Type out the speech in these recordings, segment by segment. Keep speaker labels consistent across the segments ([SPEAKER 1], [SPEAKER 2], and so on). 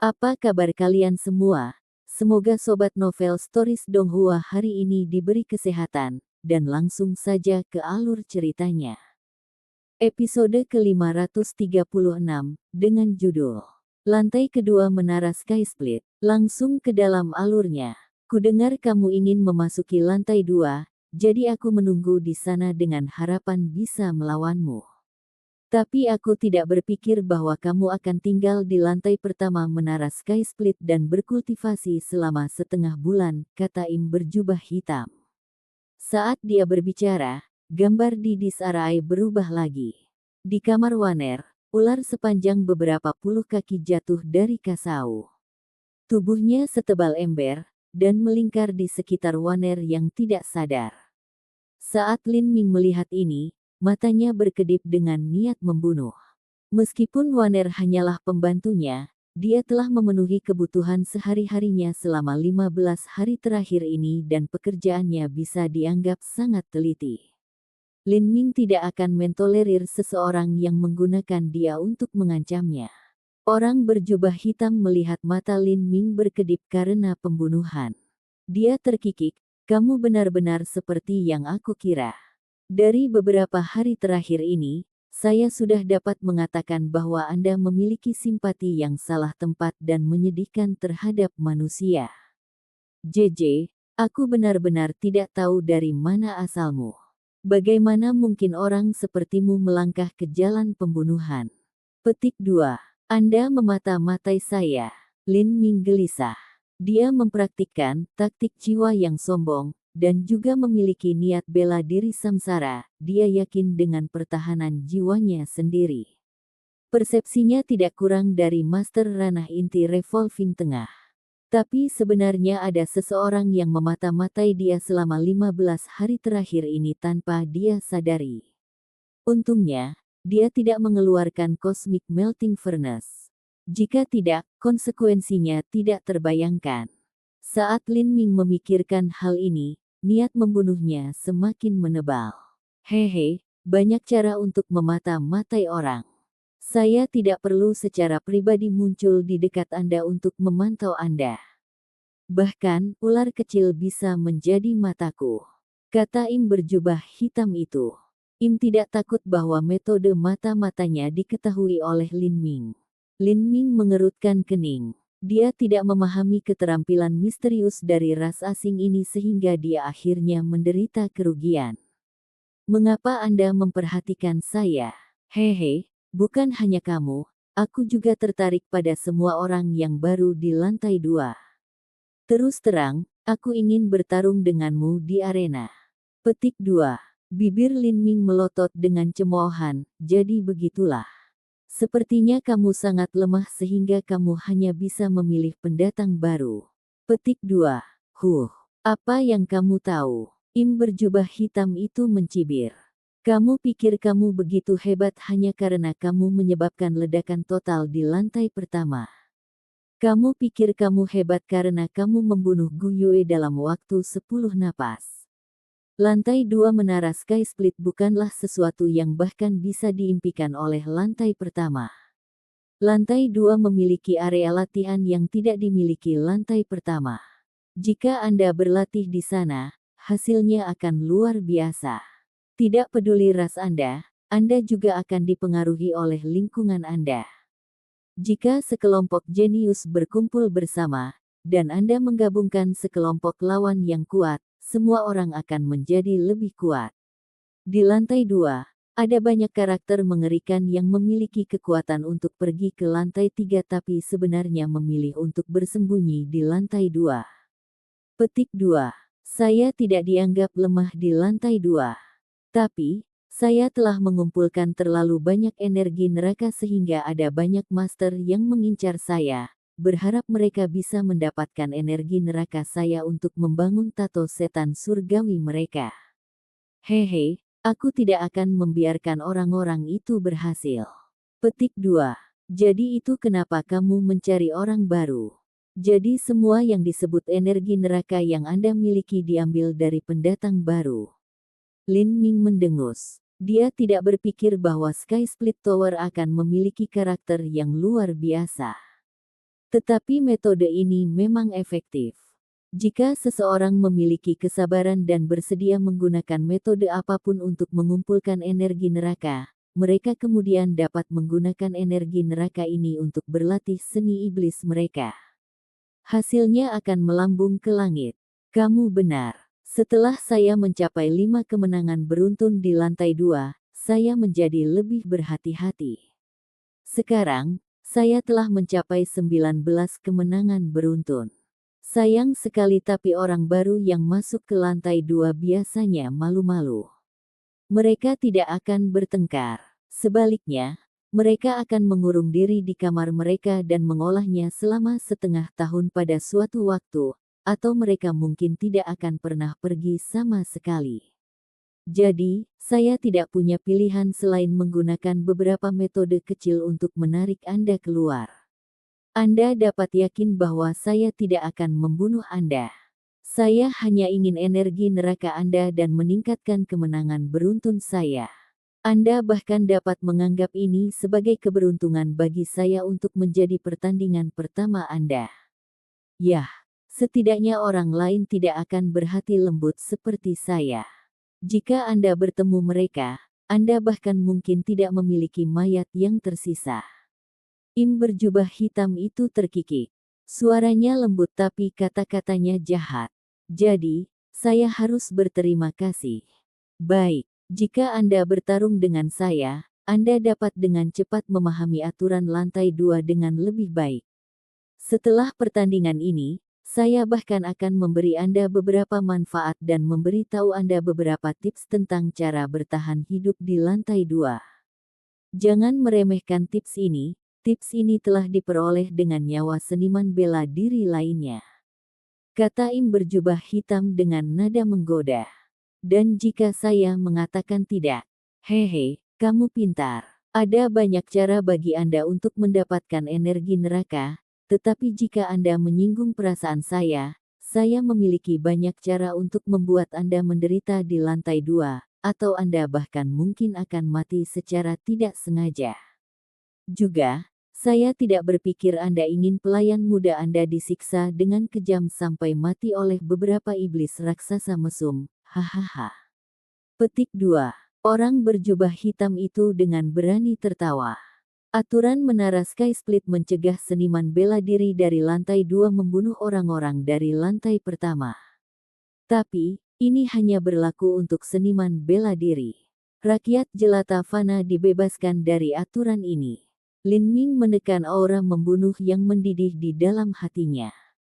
[SPEAKER 1] Apa kabar kalian semua? Semoga Sobat Novel Stories Donghua hari ini diberi kesehatan, dan langsung saja ke alur ceritanya. Episode ke-536, dengan judul Lantai Kedua Menara Sky Split. Langsung ke dalam alurnya. Kudengar kamu ingin memasuki lantai 2, jadi aku menunggu di sana dengan harapan bisa melawanmu. Tapi aku tidak berpikir bahwa kamu akan tinggal di lantai pertama menara Sky Split dan berkultivasi selama setengah bulan, kata Im berjubah hitam. Saat dia berbicara, gambar di disarai berubah lagi. Di kamar Waner, ular sepanjang beberapa puluh kaki jatuh dari kasau. Tubuhnya setebal ember, dan melingkar di sekitar Waner yang tidak sadar. Saat Lin Ming melihat ini, matanya berkedip dengan niat membunuh. Meskipun Waner hanyalah pembantunya, dia telah memenuhi kebutuhan sehari-harinya selama 15 hari terakhir ini dan pekerjaannya bisa dianggap sangat teliti. Lin Ming tidak akan mentolerir seseorang yang menggunakan dia untuk mengancamnya. Orang berjubah hitam melihat mata Lin Ming berkedip karena pembunuhan. Dia terkikik, kamu benar-benar seperti yang aku kira. Dari beberapa hari terakhir ini, saya sudah dapat mengatakan bahwa Anda memiliki simpati yang salah tempat dan menyedihkan terhadap manusia. JJ, aku benar-benar tidak tahu dari mana asalmu. Bagaimana mungkin orang sepertimu melangkah ke jalan pembunuhan? Petik 2. Anda memata-matai saya. Lin Ming gelisah. Dia mempraktikkan taktik jiwa yang sombong, dan juga memiliki niat bela diri samsara. Dia yakin dengan pertahanan jiwanya sendiri. Persepsinya tidak kurang dari master ranah inti revolving tengah. Tapi sebenarnya ada seseorang yang memata-matai dia selama 15 hari terakhir ini tanpa dia sadari. Untungnya, dia tidak mengeluarkan Cosmic Melting Furnace. Jika tidak, konsekuensinya tidak terbayangkan. Saat Lin Ming memikirkan hal ini, niat membunuhnya semakin menebal. Hehe, banyak cara untuk memata-matai orang. Saya tidak perlu secara pribadi muncul di dekat Anda untuk memantau Anda. Bahkan, ular kecil bisa menjadi mataku, kata Im berjubah hitam itu. Im tidak takut bahwa metode mata-matanya diketahui oleh Lin Ming. Lin Ming mengerutkan kening. Dia tidak memahami keterampilan misterius dari ras asing ini sehingga dia akhirnya menderita kerugian. Mengapa Anda memperhatikan saya? Hehe, bukan hanya kamu, aku juga tertarik pada semua orang yang baru di lantai 2. Terus terang, aku ingin bertarung denganmu di arena. Petik 2. Bibir Lin Ming melotot dengan cemoohan, jadi begitulah. Sepertinya kamu sangat lemah sehingga kamu hanya bisa memilih pendatang baru. Petik 2. Apa yang kamu tahu? Im berjubah hitam itu mencibir. Kamu pikir kamu begitu hebat hanya karena kamu menyebabkan ledakan total di lantai pertama. Kamu pikir kamu hebat karena kamu membunuh Gu Yue dalam waktu 10 napas. Lantai 2 menara Sky Split bukanlah sesuatu yang bahkan bisa diimpikan oleh lantai pertama. Lantai 2 memiliki area latihan yang tidak dimiliki lantai pertama. Jika Anda berlatih di sana, hasilnya akan luar biasa. Tidak peduli ras Anda juga akan dipengaruhi oleh lingkungan Anda. Jika sekelompok jenius berkumpul bersama, dan Anda menggabungkan sekelompok lawan yang kuat, semua orang akan menjadi lebih kuat. Di lantai 2, ada banyak karakter mengerikan yang memiliki kekuatan untuk pergi ke lantai 3 tapi sebenarnya memilih untuk bersembunyi di lantai 2. Petik 2. Saya tidak dianggap lemah di lantai 2. Tapi, saya telah mengumpulkan terlalu banyak energi neraka sehingga ada banyak master yang mengincar saya. Berharap mereka bisa mendapatkan energi neraka saya untuk membangun tato setan surgawi mereka. Hehe, aku tidak akan membiarkan orang-orang itu berhasil. Petik 2. Jadi itu kenapa kamu mencari orang baru. Jadi semua yang disebut energi neraka yang Anda miliki diambil dari pendatang baru. Lin Ming mendengus. Dia tidak berpikir bahwa Sky Split Tower akan memiliki karakter yang luar biasa. Tetapi metode ini memang efektif. Jika seseorang memiliki kesabaran dan bersedia menggunakan metode apapun untuk mengumpulkan energi neraka, mereka kemudian dapat menggunakan energi neraka ini untuk berlatih seni iblis mereka. Hasilnya akan melambung ke langit. Kamu benar. Setelah saya mencapai 5 kemenangan beruntun di lantai 2, saya menjadi lebih berhati-hati. Sekarang, saya telah mencapai 19 kemenangan beruntun. Sayang sekali tapi orang baru yang masuk ke lantai 2 biasanya malu-malu. Mereka tidak akan bertengkar. Sebaliknya, mereka akan mengurung diri di kamar mereka dan mengolahnya selama setengah tahun pada suatu waktu, atau mereka mungkin tidak akan pernah pergi sama sekali. Jadi, saya tidak punya pilihan selain menggunakan beberapa metode kecil untuk menarik Anda keluar. Anda dapat yakin bahwa saya tidak akan membunuh Anda. Saya hanya ingin energi neraka Anda dan meningkatkan kemenangan beruntun saya. Anda bahkan dapat menganggap ini sebagai keberuntungan bagi saya untuk menjadi pertandingan pertama Anda. Yah, setidaknya orang lain tidak akan berhati lembut seperti saya. Jika Anda bertemu mereka, Anda bahkan mungkin tidak memiliki mayat yang tersisa. Im berjubah hitam itu terkikik. Suaranya lembut tapi kata-katanya jahat. Jadi, saya harus berterima kasih. Baik, jika Anda bertarung dengan saya, Anda dapat dengan cepat memahami aturan lantai 2 dengan lebih baik. Setelah pertandingan ini, saya bahkan akan memberi Anda beberapa manfaat dan memberi tahu Anda beberapa tips tentang cara bertahan hidup di lantai 2. Jangan meremehkan tips ini. Tips ini telah diperoleh dengan nyawa seniman bela diri lainnya. Kata Im berjubah hitam dengan nada menggoda. Dan jika saya mengatakan tidak, hehe, kamu pintar. Ada banyak cara bagi Anda untuk mendapatkan energi neraka, tetapi jika Anda menyinggung perasaan saya memiliki banyak cara untuk membuat Anda menderita di lantai 2, atau Anda bahkan mungkin akan mati secara tidak sengaja. Juga, saya tidak berpikir Anda ingin pelayan muda Anda disiksa dengan kejam sampai mati oleh beberapa iblis raksasa mesum. Hahaha. Petik 2. Orang berjubah hitam itu dengan berani tertawa. Aturan menara Sky Split mencegah seniman bela diri dari lantai 2 membunuh orang-orang dari lantai pertama. Tapi, ini hanya berlaku untuk seniman bela diri. Rakyat jelata fana dibebaskan dari aturan ini. Lin Ming menekan aura membunuh yang mendidih di dalam hatinya.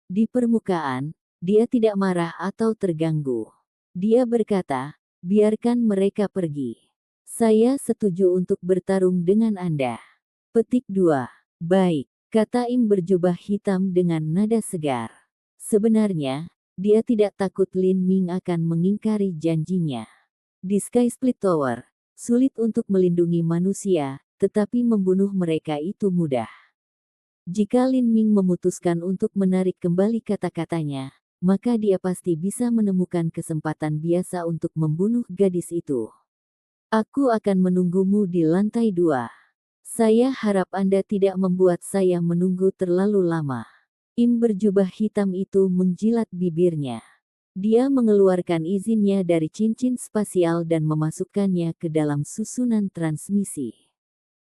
[SPEAKER 1] Di permukaan, dia tidak marah atau terganggu. Dia berkata, biarkan mereka pergi. Saya setuju untuk bertarung dengan Anda. Petik 2. Baik, kata Im berjubah hitam dengan nada segar. Sebenarnya, dia tidak takut Lin Ming akan mengingkari janjinya. Di Sky Split Tower, sulit untuk melindungi manusia, tetapi membunuh mereka itu mudah. Jika Lin Ming memutuskan untuk menarik kembali kata-katanya, maka dia pasti bisa menemukan kesempatan biasa untuk membunuh gadis itu. Aku akan menunggumu di lantai 2. Saya harap Anda tidak membuat saya menunggu terlalu lama. Im berjubah hitam itu menjilat bibirnya. Dia mengeluarkan izinnya dari cincin spasial dan memasukkannya ke dalam susunan transmisi.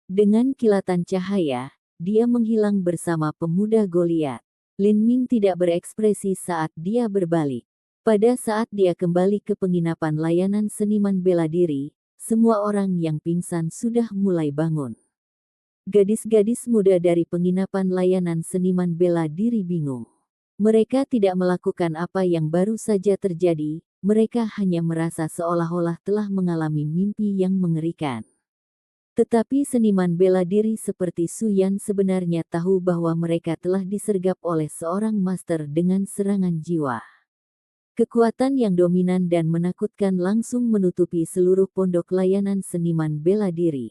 [SPEAKER 1] Dengan kilatan cahaya, dia menghilang bersama pemuda Goliat. Lin Ming tidak berekspresi saat dia berbalik. Pada saat dia kembali ke penginapan layanan seniman bela diri, semua orang yang pingsan sudah mulai bangun. Gadis-gadis muda dari penginapan layanan seniman bela diri bingung. Mereka tidak melakukan apa yang baru saja terjadi, mereka hanya merasa seolah-olah telah mengalami mimpi yang mengerikan. Tetapi seniman bela diri seperti Su Yan sebenarnya tahu bahwa mereka telah disergap oleh seorang master dengan serangan jiwa. Kekuatan yang dominan dan menakutkan langsung menutupi seluruh pondok layanan seniman bela diri.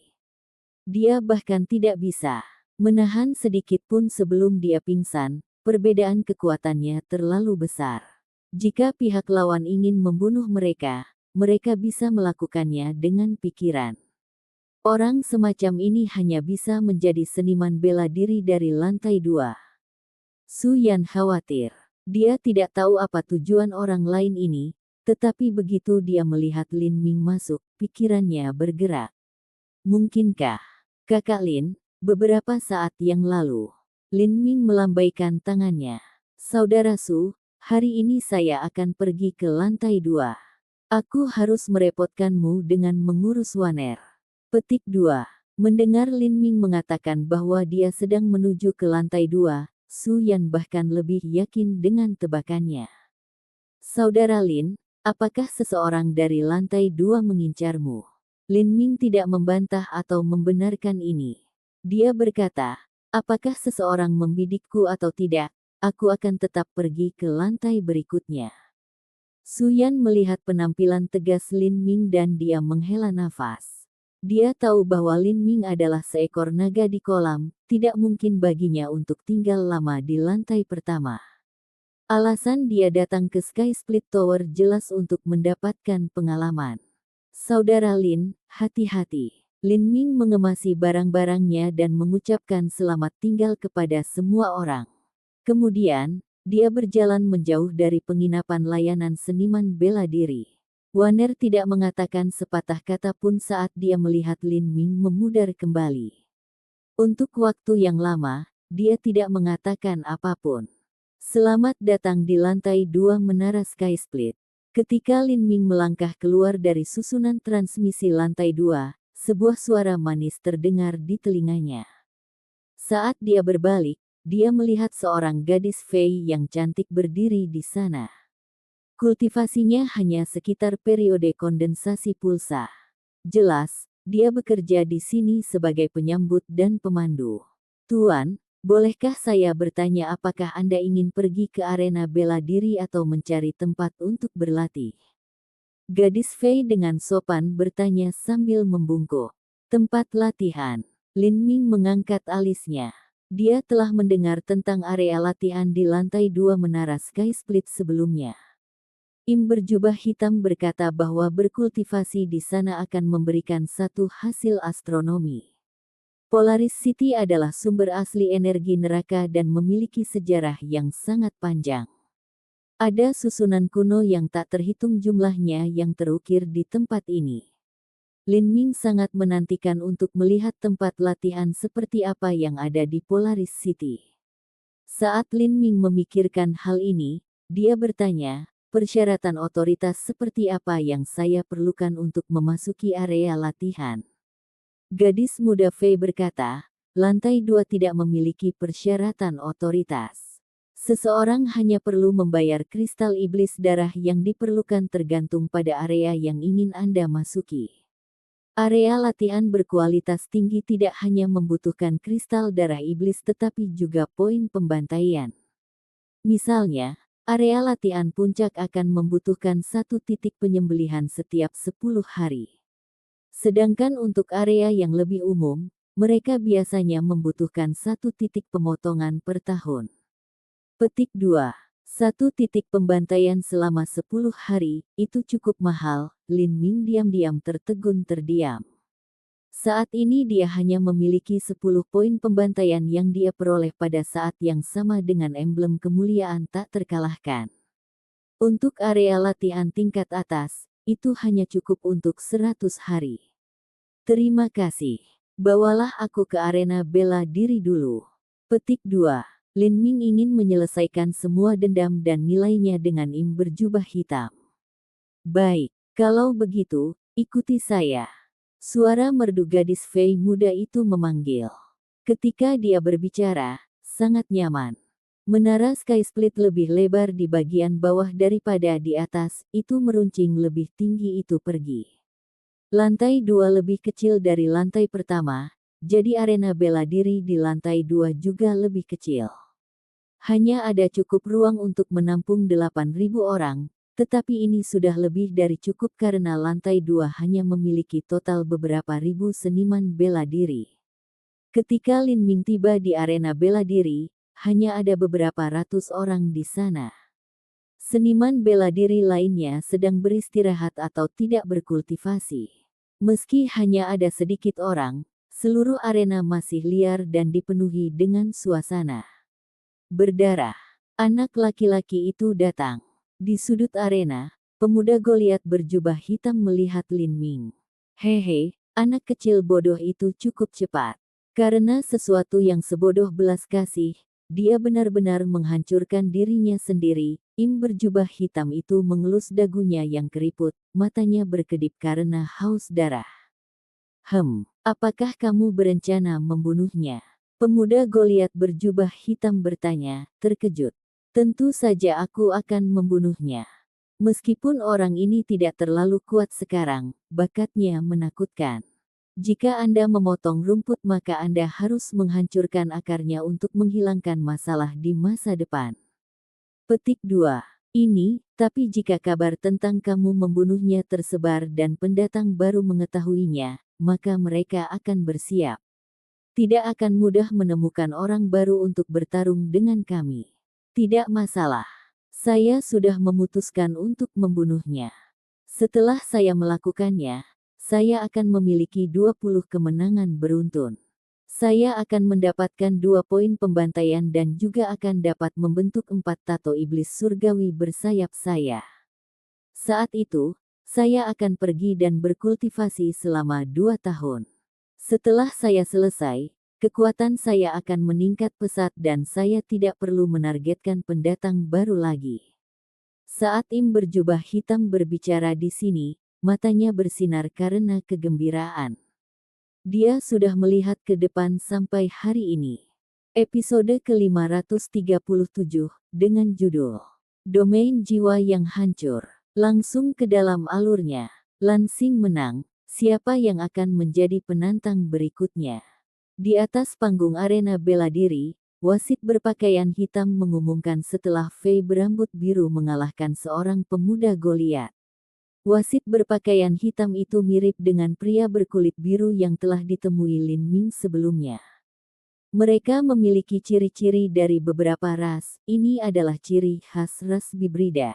[SPEAKER 1] Dia bahkan tidak bisa menahan sedikit pun sebelum dia pingsan, perbedaan kekuatannya terlalu besar. Jika pihak lawan ingin membunuh mereka, mereka bisa melakukannya dengan pikiran. Orang semacam ini hanya bisa menjadi seniman bela diri dari lantai 2. Su Yan khawatir. Dia tidak tahu apa tujuan orang lain ini, tetapi begitu dia melihat Lin Ming masuk, pikirannya bergerak. Mungkinkah, Kakak Lin, beberapa saat yang lalu, Lin Ming melambaikan tangannya. Saudara Su, hari ini saya akan pergi ke lantai 2. Aku harus merepotkanmu dengan mengurus Waner. Petik 2. Mendengar Lin Ming mengatakan bahwa dia sedang menuju ke lantai 2, Su Yan bahkan lebih yakin dengan tebakannya. Saudara Lin, apakah seseorang dari lantai 2 mengincarmu? Lin Ming tidak membantah atau membenarkan ini. Dia berkata, apakah seseorang membidikku atau tidak, aku akan tetap pergi ke lantai berikutnya. Su Yan melihat penampilan tegas Lin Ming dan dia menghela nafas. Dia tahu bahwa Lin Ming adalah seekor naga di kolam, tidak mungkin baginya untuk tinggal lama di lantai pertama. Alasan dia datang ke Sky Split Tower jelas untuk mendapatkan pengalaman. Saudara Lin, hati-hati. Lin Ming mengemasi barang-barangnya dan mengucapkan selamat tinggal kepada semua orang. Kemudian, dia berjalan menjauh dari penginapan layanan seniman bela diri. Waner tidak mengatakan sepatah kata pun saat dia melihat Lin Ming memudar kembali. Untuk waktu yang lama, dia tidak mengatakan apapun. Selamat datang di lantai 2 Menara Sky Split. Ketika Lin Ming melangkah keluar dari susunan transmisi lantai 2, sebuah suara manis terdengar di telinganya. Saat dia berbalik, dia melihat seorang gadis Fei yang cantik berdiri di sana. Kultivasinya hanya sekitar periode kondensasi pulsa. Jelas, dia bekerja di sini sebagai penyambut dan pemandu. Tuan, bolehkah saya bertanya apakah Anda ingin pergi ke arena bela diri atau mencari tempat untuk berlatih? Gadis Fei dengan sopan bertanya sambil membungkuk. Tempat latihan. Lin Ming mengangkat alisnya. Dia telah mendengar tentang area latihan di lantai 2 Menara Sky Split sebelumnya. Im berjubah hitam berkata bahwa berkultivasi di sana akan memberikan satu hasil astronomi. Polaris City adalah sumber asli energi neraka dan memiliki sejarah yang sangat panjang. Ada susunan kuno yang tak terhitung jumlahnya yang terukir di tempat ini. Lin Ming sangat menantikan untuk melihat tempat latihan seperti apa yang ada di Polaris City. Saat Lin Ming memikirkan hal ini, dia bertanya, persyaratan otoritas seperti apa yang saya perlukan untuk memasuki area latihan? Gadis muda Fei berkata, lantai 2 tidak memiliki persyaratan otoritas. Seseorang hanya perlu membayar kristal iblis darah yang diperlukan tergantung pada area yang ingin Anda masuki. Area latihan berkualitas tinggi tidak hanya membutuhkan kristal darah iblis tetapi juga poin pembantaian. Misalnya, area latihan puncak akan membutuhkan satu titik penyembelihan setiap 10 hari. Sedangkan untuk area yang lebih umum, mereka biasanya membutuhkan satu titik pemotongan per tahun. Petik 2. Satu titik pembantaian selama 10 hari, itu cukup mahal. Lin Ming diam-diam tertegun terdiam. Saat ini dia hanya memiliki 10 poin pembantaian yang dia peroleh pada saat yang sama dengan emblem kemuliaan tak terkalahkan. Untuk area latihan tingkat atas, itu hanya cukup untuk 100 hari. Terima kasih. Bawalah aku ke arena bela diri dulu. Petik 2. Lin Ming ingin menyelesaikan semua dendam dan nilainya dengan Im berjubah hitam. Baik, kalau begitu, ikuti saya. Suara merdu gadis Fei muda itu memanggil. Ketika dia berbicara, sangat nyaman. Menara Sky Split lebih lebar di bagian bawah daripada di atas, itu meruncing lebih tinggi itu pergi. Lantai 2 lebih kecil dari lantai pertama, jadi arena bela diri di lantai 2 juga lebih kecil. Hanya ada cukup ruang untuk menampung 8.000 orang, tetapi ini sudah lebih dari cukup karena lantai 2 hanya memiliki total beberapa ribu seniman bela diri. Ketika Lin Ming tiba di arena bela diri, hanya ada beberapa ratus orang di sana. Seniman bela diri lainnya sedang beristirahat atau tidak berkultivasi. Meski hanya ada sedikit orang, seluruh arena masih liar dan dipenuhi dengan suasana. berdarah. Anak laki-laki itu datang. Di sudut arena, pemuda Goliat berjubah hitam melihat Lin Ming. Hehe, anak kecil bodoh itu cukup cepat. Karena sesuatu yang sebodoh belas kasih, dia benar-benar menghancurkan dirinya sendiri. Im berjubah hitam itu mengelus dagunya yang keriput, matanya berkedip karena haus darah. Apakah kamu berencana membunuhnya? Pemuda Goliat berjubah hitam bertanya, terkejut. Tentu saja aku akan membunuhnya. Meskipun orang ini tidak terlalu kuat sekarang, bakatnya menakutkan. Jika Anda memotong rumput maka Anda harus menghancurkan akarnya untuk menghilangkan masalah di masa depan. Petik 2. Tapi jika kabar tentang kamu membunuhnya tersebar dan pendatang baru mengetahuinya, maka mereka akan bersiap. Tidak akan mudah menemukan orang baru untuk bertarung dengan kami. Tidak masalah. Saya sudah memutuskan untuk membunuhnya. Setelah saya melakukannya, saya akan memiliki 20 kemenangan beruntun. Saya akan mendapatkan 2 poin pembantaian dan juga akan dapat membentuk 4 tato iblis surgawi bersayap saya. Saat itu, saya akan pergi dan berkultivasi selama 2 tahun. Setelah saya selesai, kekuatan saya akan meningkat pesat dan saya tidak perlu menargetkan pendatang baru lagi. Saat Im berjubah hitam berbicara di sini, matanya bersinar karena kegembiraan. Dia sudah melihat ke depan sampai hari ini. Episode ke-537, dengan judul Domain Jiwa yang Hancur. Langsung ke dalam alurnya. Lan Xing menang. Siapa yang akan menjadi penantang berikutnya? Di atas panggung arena bela diri, wasit berpakaian hitam mengumumkan setelah Fei berambut biru mengalahkan seorang pemuda Goliat. Wasit berpakaian hitam itu mirip dengan pria berkulit biru yang telah ditemui Lin Ming sebelumnya. Mereka memiliki ciri-ciri dari beberapa ras. Ini adalah ciri khas ras Bibrida.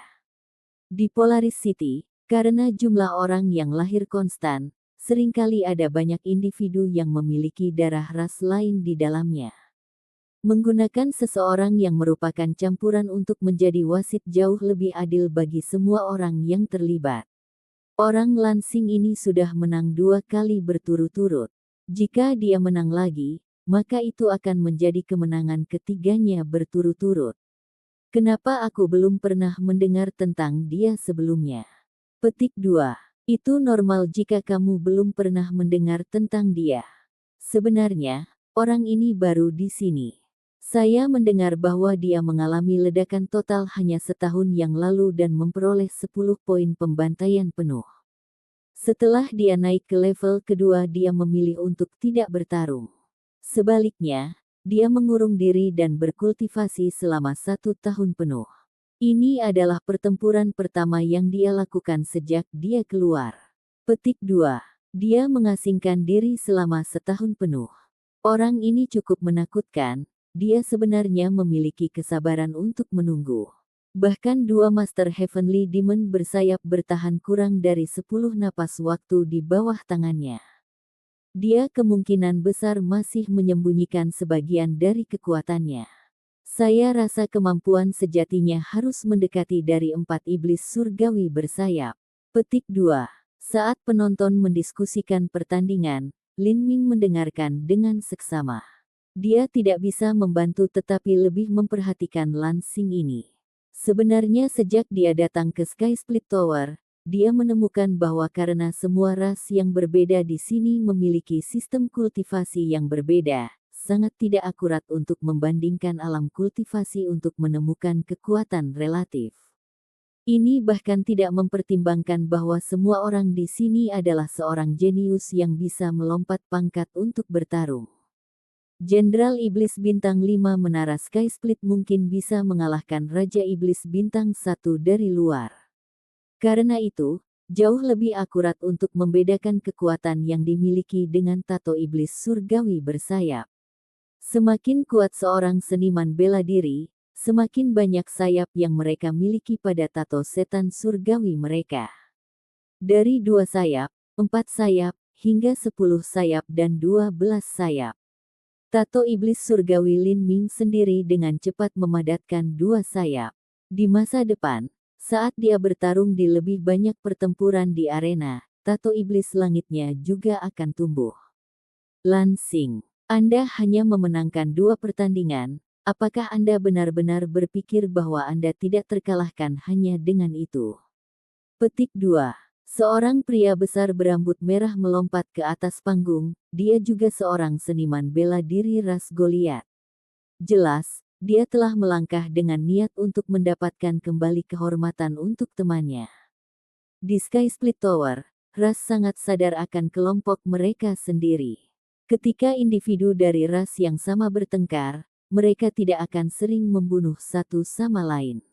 [SPEAKER 1] Di Polaris City, karena jumlah orang yang lahir konstan, seringkali ada banyak individu yang memiliki darah ras lain di dalamnya. Menggunakan seseorang yang merupakan campuran untuk menjadi wasit jauh lebih adil bagi semua orang yang terlibat. Orang Lan Xing ini sudah menang 2 kali berturut-turut. Jika dia menang lagi, maka itu akan menjadi kemenangan ketiganya berturut-turut. Kenapa aku belum pernah mendengar tentang dia sebelumnya? Petik 2. Itu normal jika kamu belum pernah mendengar tentang dia. Sebenarnya, orang ini baru di sini. Saya mendengar bahwa dia mengalami ledakan total hanya setahun yang lalu dan memperoleh 10 poin pembantaian penuh. Setelah dia naik ke level kedua dia memilih untuk tidak bertarung. Sebaliknya, dia mengurung diri dan berkultivasi selama 1 tahun penuh. Ini adalah pertempuran pertama yang dia lakukan sejak dia keluar. Petik 2. Dia mengasingkan diri selama setahun penuh. Orang ini cukup menakutkan, dia sebenarnya memiliki kesabaran untuk menunggu. Bahkan 2 Master Heavenly Demon bersayap bertahan kurang dari 10 napas waktu di bawah tangannya. Dia kemungkinan besar masih menyembunyikan sebagian dari kekuatannya. Saya rasa kemampuan sejatinya harus mendekati dari 4 iblis surgawi bersayap. Petik 2. Saat penonton mendiskusikan pertandingan, Lin Ming mendengarkan dengan seksama. Dia tidak bisa membantu tetapi lebih memperhatikan Lan Xing ini. Sebenarnya sejak dia datang ke Sky Split Tower, dia menemukan bahwa karena semua ras yang berbeda di sini memiliki sistem kultivasi yang berbeda, sangat tidak akurat untuk membandingkan alam kultivasi untuk menemukan kekuatan relatif. Ini bahkan tidak mempertimbangkan bahwa semua orang di sini adalah seorang jenius yang bisa melompat pangkat untuk bertarung. Jenderal Iblis Bintang 5 Menara Sky Split mungkin bisa mengalahkan Raja Iblis Bintang 1 dari luar. Karena itu, jauh lebih akurat untuk membedakan kekuatan yang dimiliki dengan tato iblis surgawi bersayap. Semakin kuat seorang seniman bela diri, semakin banyak sayap yang mereka miliki pada tato setan surgawi mereka. Dari 2 sayap, 4 sayap, hingga 10 sayap dan 12 sayap. Tato iblis surgawi Lin Ming sendiri dengan cepat memadatkan dua sayap. Di masa depan, saat dia bertarung di lebih banyak pertempuran di arena, tato iblis langitnya juga akan tumbuh. Lan Xing, Anda hanya memenangkan 2 pertandingan, apakah Anda benar-benar berpikir bahwa Anda tidak terkalahkan hanya dengan itu? Petik 2. Seorang pria besar berambut merah melompat ke atas panggung, dia juga seorang seniman bela diri ras Goliat. Jelas, dia telah melangkah dengan niat untuk mendapatkan kembali kehormatan untuk temannya. Di Sky Split Tower, ras sangat sadar akan kelompok mereka sendiri. Ketika individu dari ras yang sama bertengkar, mereka tidak akan sering membunuh satu sama lain.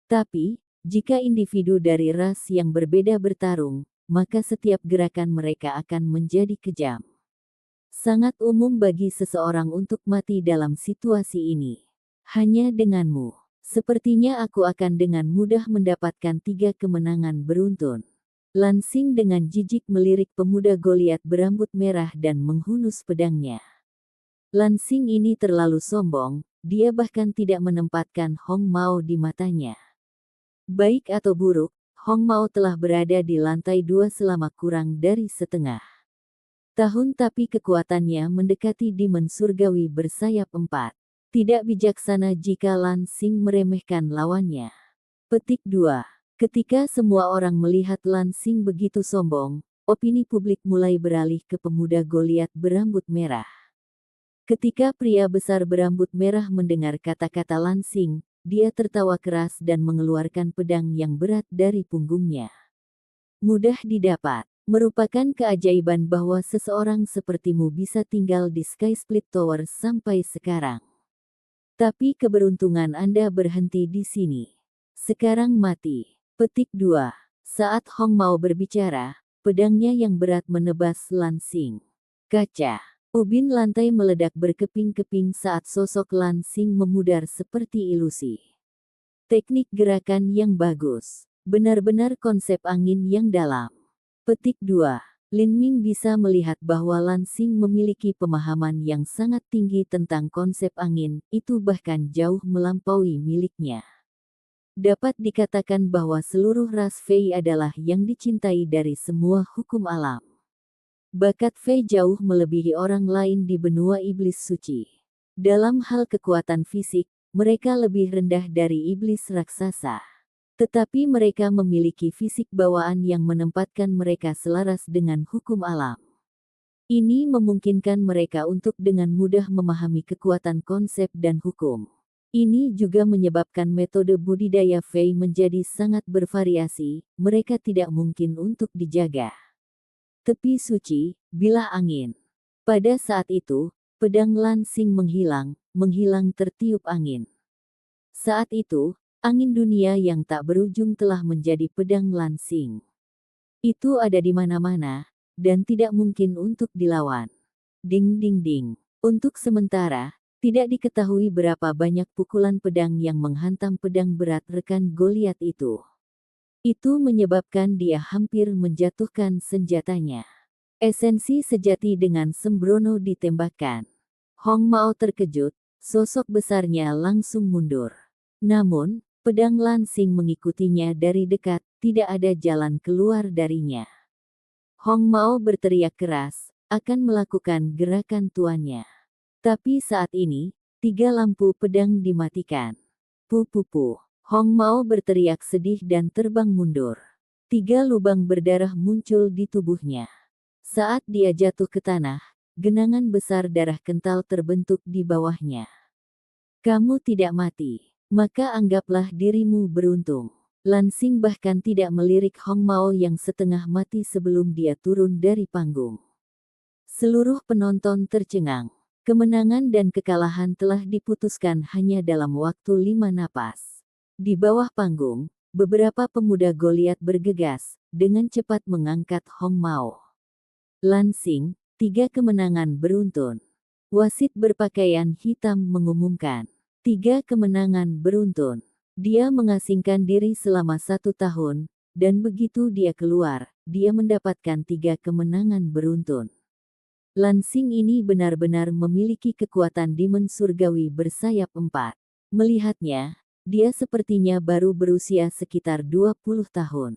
[SPEAKER 1] Tapi, jika individu dari ras yang berbeda bertarung, maka setiap gerakan mereka akan menjadi kejam. Sangat umum bagi seseorang untuk mati dalam situasi ini. Hanya denganmu, sepertinya aku akan dengan mudah mendapatkan 3 kemenangan beruntun. Lan Xing dengan jijik melirik pemuda Goliat berambut merah dan menghunus pedangnya. Lan Xing ini terlalu sombong, dia bahkan tidak menempatkan Hong Mao di matanya. Baik atau buruk, Hong Mao telah berada di lantai 2 selama kurang dari setengah tahun, tapi kekuatannya mendekati Demon Surgawi bersayap 4. Tidak bijaksana jika Lan Xing meremehkan lawannya. Petik 2. Ketika semua orang melihat Lan Xing begitu sombong, opini publik mulai beralih ke pemuda Goliat berambut merah. Ketika pria besar berambut merah mendengar kata-kata Lan Xing, dia tertawa keras dan mengeluarkan pedang yang berat dari punggungnya. Mudah didapat. Merupakan keajaiban bahwa seseorang sepertimu bisa tinggal di Sky Split Tower sampai sekarang. Tapi keberuntungan Anda berhenti di sini. Sekarang mati. Petik 2. Saat Hong Mao berbicara, pedangnya yang berat menebas Lan Xing. Kaca. Ubin lantai meledak berkeping-keping saat sosok Lan Xing memudar seperti ilusi. Teknik gerakan yang bagus. Benar-benar konsep angin yang dalam. Petik 2. Lin Ming bisa melihat bahwa Lan Xing memiliki pemahaman yang sangat tinggi tentang konsep angin, itu bahkan jauh melampaui miliknya. Dapat dikatakan bahwa seluruh ras Fei adalah yang dicintai dari semua hukum alam. Bakat Fei jauh melebihi orang lain di benua iblis suci. Dalam hal kekuatan fisik, mereka lebih rendah dari iblis raksasa. Tetapi mereka memiliki fisik bawaan yang menempatkan mereka selaras dengan hukum alam. Ini memungkinkan mereka untuk dengan mudah memahami kekuatan konsep dan hukum. Ini juga menyebabkan metode budidaya Fei menjadi sangat bervariasi, mereka tidak mungkin untuk dijaga. Tepi suci, bilah angin. Pada saat itu, pedang Lan Xing menghilang tertiup angin. Saat itu, angin dunia yang tak berujung telah menjadi pedang Lan Xing. Itu ada di mana-mana, dan tidak mungkin untuk dilawan. Ding ding ding. Untuk sementara, tidak diketahui berapa banyak pukulan pedang yang menghantam pedang berat rekan Goliat itu. Itu menyebabkan dia hampir menjatuhkan senjatanya. Esensi sejati dengan sembrono ditembakkan. Hong Mao terkejut, sosok besarnya langsung mundur. Namun, pedang Lan Xing mengikutinya dari dekat, tidak ada jalan keluar darinya. Hong Mao berteriak keras, akan melakukan gerakan tuannya. Tapi saat ini, 3 lampu pedang dimatikan. Pupupu. Hong Mao berteriak sedih dan terbang mundur. 3 lubang berdarah muncul di tubuhnya. Saat dia jatuh ke tanah, genangan besar darah kental terbentuk di bawahnya. Kamu tidak mati, maka anggaplah dirimu beruntung. Lan Xing bahkan tidak melirik Hong Mao yang setengah mati sebelum dia turun dari panggung. Seluruh penonton tercengang. Kemenangan dan kekalahan telah diputuskan hanya dalam waktu 5 napas. Di bawah panggung, beberapa pemuda Goliat bergegas, dengan cepat mengangkat Hong Mao. Lan Xing, 3 kemenangan beruntun. Wasit berpakaian hitam mengumumkan. 3 kemenangan beruntun. Dia mengasingkan diri selama 1 tahun, dan begitu dia keluar, dia mendapatkan 3 kemenangan beruntun. Lansing ini benar-benar memiliki kekuatan demon surgawi bersayap 4. Melihatnya, dia sepertinya baru berusia sekitar 20 tahun.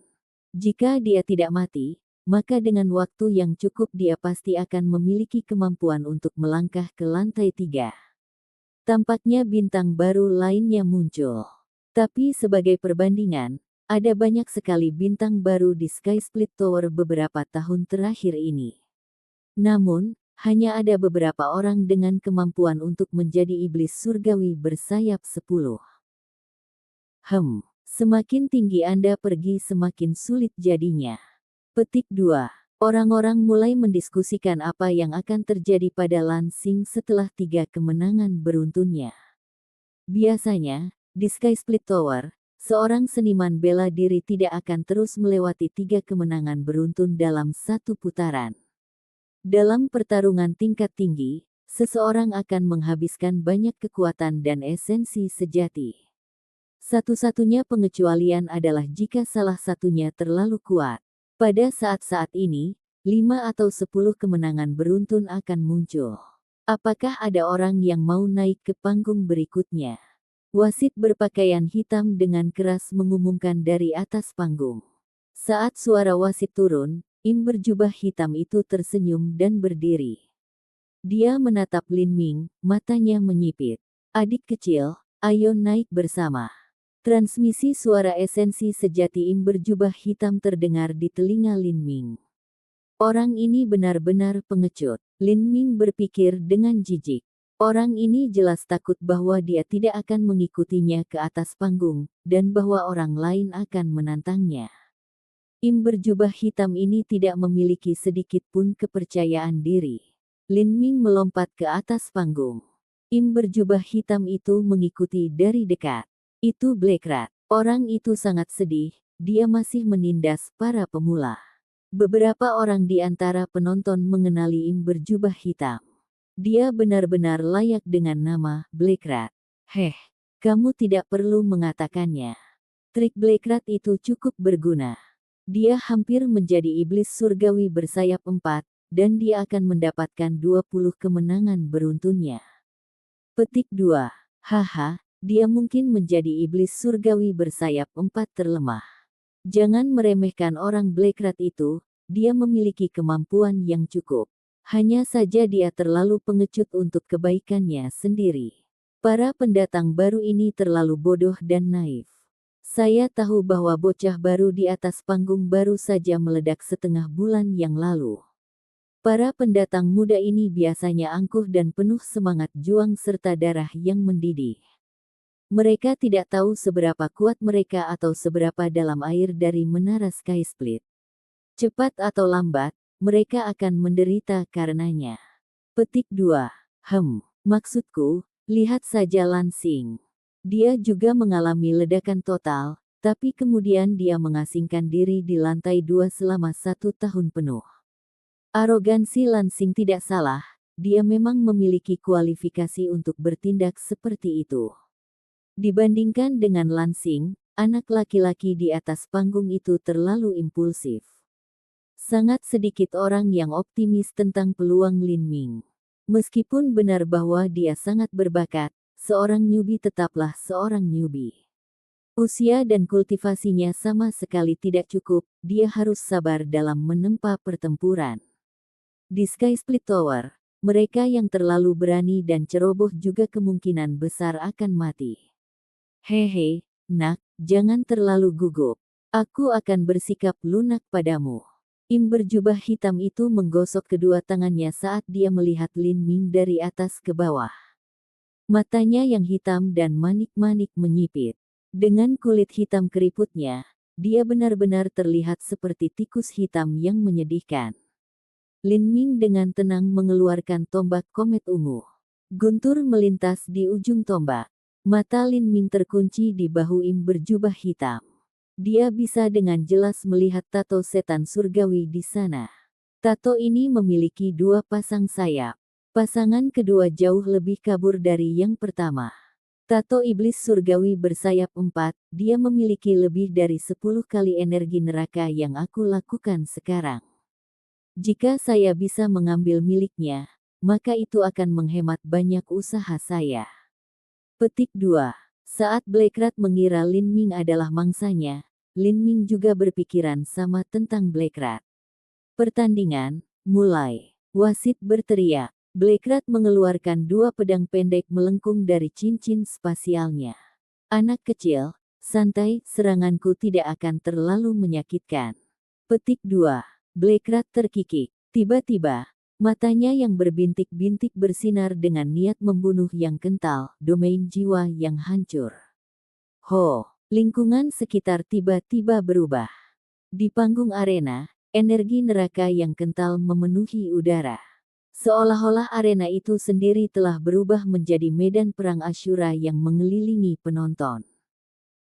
[SPEAKER 1] Jika dia tidak mati, maka dengan waktu yang cukup dia pasti akan memiliki kemampuan untuk melangkah ke lantai 3. Tampaknya bintang baru lainnya muncul. Tapi sebagai perbandingan, ada banyak sekali bintang baru di Sky Split Tower beberapa tahun terakhir ini. Namun, hanya ada beberapa orang dengan kemampuan untuk menjadi iblis surgawi bersayap 10. Semakin tinggi Anda pergi semakin sulit jadinya. Petik 2. Orang-orang mulai mendiskusikan apa yang akan terjadi pada Lansing setelah 3 kemenangan beruntunnya. Biasanya, di Sky Split Tower, seorang seniman bela diri tidak akan terus melewati 3 kemenangan beruntun dalam satu putaran. Dalam pertarungan tingkat tinggi, seseorang akan menghabiskan banyak kekuatan dan esensi sejati. Satu-satunya pengecualian adalah jika salah satunya terlalu kuat. Pada saat-saat ini, 5 atau 10 kemenangan beruntun akan muncul. Apakah ada orang yang mau naik ke panggung berikutnya? Wasit berpakaian hitam dengan keras mengumumkan dari atas panggung. Saat suara wasit turun, Im berjubah hitam itu tersenyum dan berdiri. Dia menatap Lin Ming, matanya menyipit. Adik kecil, ayo naik bersama. Transmisi suara esensi sejati Im berjubah hitam terdengar di telinga Lin Ming. Orang ini benar-benar pengecut. Lin Ming berpikir dengan jijik. Orang ini jelas takut bahwa dia tidak akan mengikutinya ke atas panggung, dan bahwa orang lain akan menantangnya. Im berjubah hitam ini tidak memiliki sedikit pun kepercayaan diri. Lin Ming melompat ke atas panggung. Im berjubah hitam itu mengikuti dari dekat. Itu Black Rat. Orang itu sangat sedih, dia masih menindas para pemula. Beberapa orang di antara penonton mengenali Im berjubah hitam. Dia benar-benar layak dengan nama Black Rat. Kamu tidak perlu mengatakannya. Trik Black Rat itu cukup berguna. Dia hampir menjadi iblis surgawi bersayap 4, dan dia akan mendapatkan 20 kemenangan beruntunnya. Petik 2. Dia mungkin menjadi iblis surgawi bersayap 4 terlemah. Jangan meremehkan orang Black Rat itu, dia memiliki kemampuan yang cukup. Hanya saja dia terlalu pengecut untuk kebaikannya sendiri. Para pendatang baru ini terlalu bodoh dan naif. Saya tahu bahwa bocah baru di atas panggung baru saja meledak setengah bulan yang lalu. Para pendatang muda ini biasanya angkuh dan penuh semangat juang serta darah yang mendidih. Mereka tidak tahu seberapa kuat mereka atau seberapa dalam air dari menara Sky Split. Cepat atau lambat, mereka akan menderita karenanya. Petik 2. Maksudku, lihat saja Lansing. Dia juga mengalami ledakan total, tapi kemudian dia mengasingkan diri di lantai 2 selama 1 tahun penuh. Arogansi Lansing tidak salah, dia memang memiliki kualifikasi untuk bertindak seperti itu. Dibandingkan dengan Lansing, anak laki-laki di atas panggung itu terlalu impulsif. Sangat sedikit orang yang optimis tentang peluang Lin Ming. Meskipun benar bahwa dia sangat berbakat, seorang newbie tetaplah seorang newbie. Usia dan kultivasinya sama sekali tidak cukup, dia harus sabar dalam menempa pertempuran. Di Sky Split Tower, mereka yang terlalu berani dan ceroboh juga kemungkinan besar akan mati. Nak, jangan terlalu gugup. Aku akan bersikap lunak padamu. Im berjubah hitam itu menggosok kedua tangannya saat dia melihat Lin Ming dari atas ke bawah. Matanya yang hitam dan manik-manik menyipit. Dengan kulit hitam keriputnya, dia benar-benar terlihat seperti tikus hitam yang menyedihkan. Lin Ming dengan tenang mengeluarkan tombak komet ungu. Guntur melintas di ujung tombak. Mata Lin Ming terkunci di bahu Im berjubah hitam. Dia bisa dengan jelas melihat tato setan surgawi di sana. Tato ini memiliki 2 pasang sayap. Pasangan kedua jauh lebih kabur dari yang pertama. Tato iblis surgawi bersayap 4, dia memiliki lebih dari 10 kali energi neraka yang aku lakukan sekarang. Jika saya bisa mengambil miliknya, maka itu akan menghemat banyak usaha saya. Petik 2. Saat Black Rat mengira Lin Ming adalah mangsanya, Lin Ming juga berpikiran sama tentang Black Rat. Pertandingan mulai. Wasit berteriak. Black Rat mengeluarkan 2 pedang pendek melengkung dari cincin spasialnya. Anak kecil, santai, seranganku tidak akan terlalu menyakitkan. Petik 2. Black Rat terkikik. Tiba-tiba, matanya yang berbintik-bintik bersinar dengan niat membunuh yang kental, domain jiwa yang hancur. Ho! Lingkungan sekitar tiba-tiba berubah. Di panggung arena, energi neraka yang kental memenuhi udara. Seolah-olah arena itu sendiri telah berubah menjadi medan perang Asyura yang mengelilingi penonton.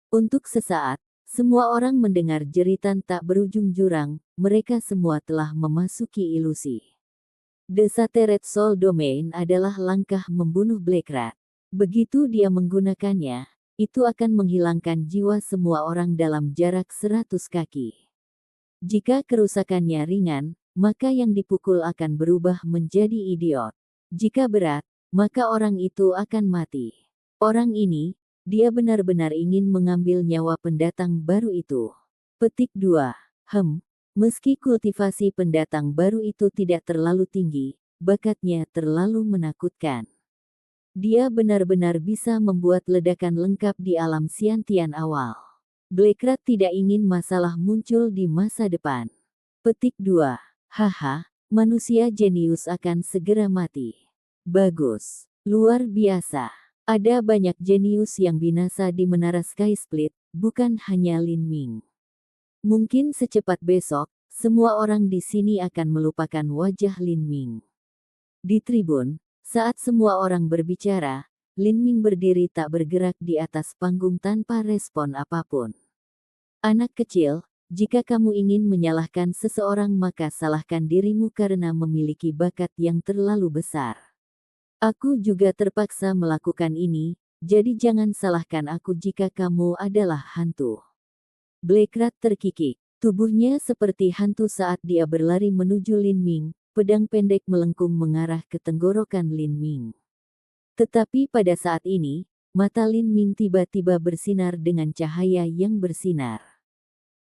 [SPEAKER 1] Untuk sesaat, semua orang mendengar jeritan tak berujung jurang, mereka semua telah memasuki ilusi. The Shattered Soul Domain adalah langkah membunuh Black Rat. Begitu dia menggunakannya, itu akan menghilangkan jiwa semua orang dalam jarak 100 kaki. Jika kerusakannya ringan, maka yang dipukul akan berubah menjadi idiot. Jika berat, maka orang itu akan mati. Orang ini, dia benar-benar ingin mengambil nyawa pendatang baru itu. Petik 2. Meski kultivasi pendatang baru itu tidak terlalu tinggi, bakatnya terlalu menakutkan. Dia benar-benar bisa membuat ledakan lengkap di alam Xiantian awal. Black Rat tidak ingin masalah muncul di masa depan. Petik 2. Haha, manusia jenius akan segera mati. Bagus. Luar biasa. Ada banyak jenius yang binasa di Menara Sky Split, bukan hanya Lin Ming. Mungkin secepat besok, semua orang di sini akan melupakan wajah Lin Ming. Di tribun, saat semua orang berbicara, Lin Ming berdiri tak bergerak di atas panggung tanpa respon apapun. Anak kecil, jika kamu ingin menyalahkan seseorang maka salahkan dirimu karena memiliki bakat yang terlalu besar. Aku juga terpaksa melakukan ini, jadi jangan salahkan aku jika kamu adalah hantu. Black Rat terkikik. Tubuhnya seperti hantu saat dia berlari menuju Lin Ming, pedang pendek melengkung mengarah ke tenggorokan Lin Ming. Tetapi pada saat ini, mata Lin Ming tiba-tiba bersinar dengan cahaya yang bersinar.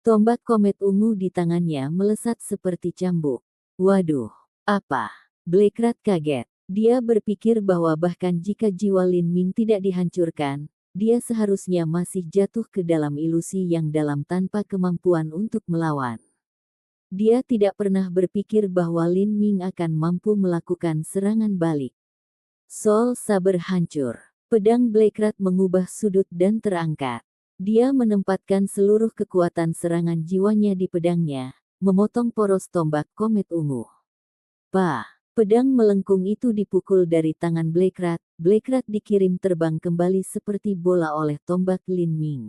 [SPEAKER 1] Tombak komet ungu di tangannya melesat seperti cambuk. Waduh, apa? Black Rat kaget. Dia berpikir bahwa bahkan jika jiwa Lin Ming tidak dihancurkan, dia seharusnya masih jatuh ke dalam ilusi yang dalam tanpa kemampuan untuk melawan. Dia tidak pernah berpikir bahwa Lin Ming akan mampu melakukan serangan balik. Soul Saber hancur. Pedang Black Rat mengubah sudut dan terangkat. Dia menempatkan seluruh kekuatan serangan jiwanya di pedangnya, memotong poros tombak komet ungu. Pedang melengkung itu dipukul dari tangan Black Rat. Black Rat dikirim terbang kembali seperti bola oleh tombak Lin Ming.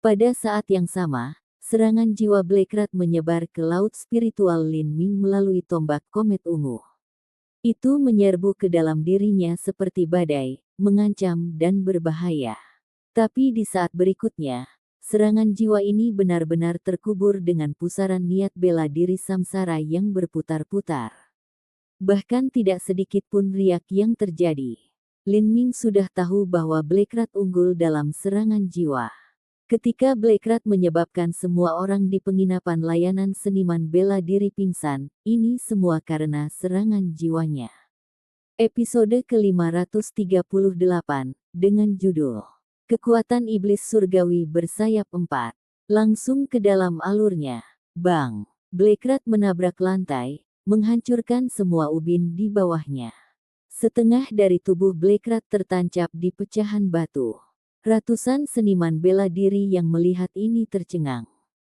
[SPEAKER 1] Pada saat yang sama, serangan jiwa Black Rat menyebar ke laut spiritual Lin Ming melalui tombak komet ungu. Itu menyerbu ke dalam dirinya seperti badai, mengancam dan berbahaya. Tapi di saat berikutnya, serangan jiwa ini benar-benar terkubur dengan pusaran niat bela diri samsara yang berputar-putar. Bahkan tidak sedikit pun riak yang terjadi. Lin Ming sudah tahu bahwa Black Rat unggul dalam serangan jiwa. Ketika Black Rat menyebabkan semua orang di penginapan layanan seniman bela diri pingsan, ini semua karena serangan jiwanya. Episode ke-538, dengan judul Kekuatan Iblis Surgawi Bersayap 4. Langsung ke dalam alurnya. Bang! Black Rat menabrak lantai, menghancurkan semua ubin di bawahnya. Setengah dari tubuh Black Rat tertancap di pecahan batu. Ratusan seniman bela diri yang melihat ini tercengang.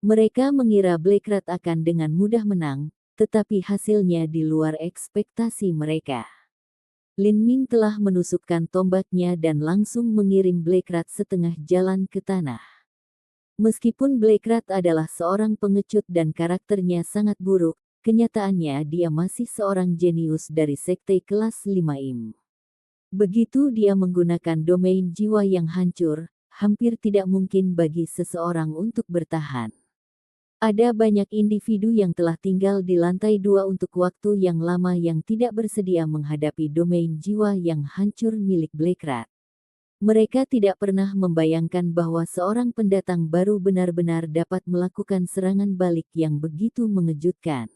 [SPEAKER 1] Mereka mengira Black Rat akan dengan mudah menang, tetapi hasilnya di luar ekspektasi mereka. Lin Ming telah menusukkan tombaknya dan langsung mengirim Black Rat setengah jalan ke tanah. Meskipun Black Rat adalah seorang pengecut dan karakternya sangat buruk, kenyataannya dia masih seorang jenius dari sekte kelas 5 Im. Begitu dia menggunakan domain jiwa yang hancur, hampir tidak mungkin bagi seseorang untuk bertahan. Ada banyak individu yang telah tinggal di lantai 2 untuk waktu yang lama yang tidak bersedia menghadapi domain jiwa yang hancur milik Black Rat. Mereka tidak pernah membayangkan bahwa seorang pendatang baru benar-benar dapat melakukan serangan balik yang begitu mengejutkan.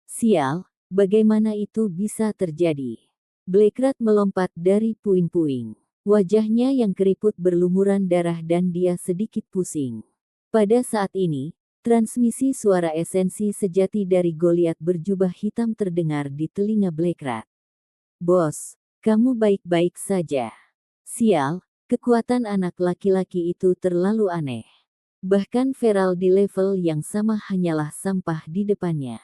[SPEAKER 1] Sial, bagaimana itu bisa terjadi? Black Rat melompat dari puing-puing. Wajahnya yang keriput berlumuran darah dan dia sedikit pusing. Pada saat ini, transmisi suara esensi sejati dari Goliat berjubah hitam terdengar di telinga Black Rat. Bos, kamu baik-baik saja. Sial, kekuatan anak laki-laki itu terlalu aneh. Bahkan Feral di level yang sama hanyalah sampah di depannya.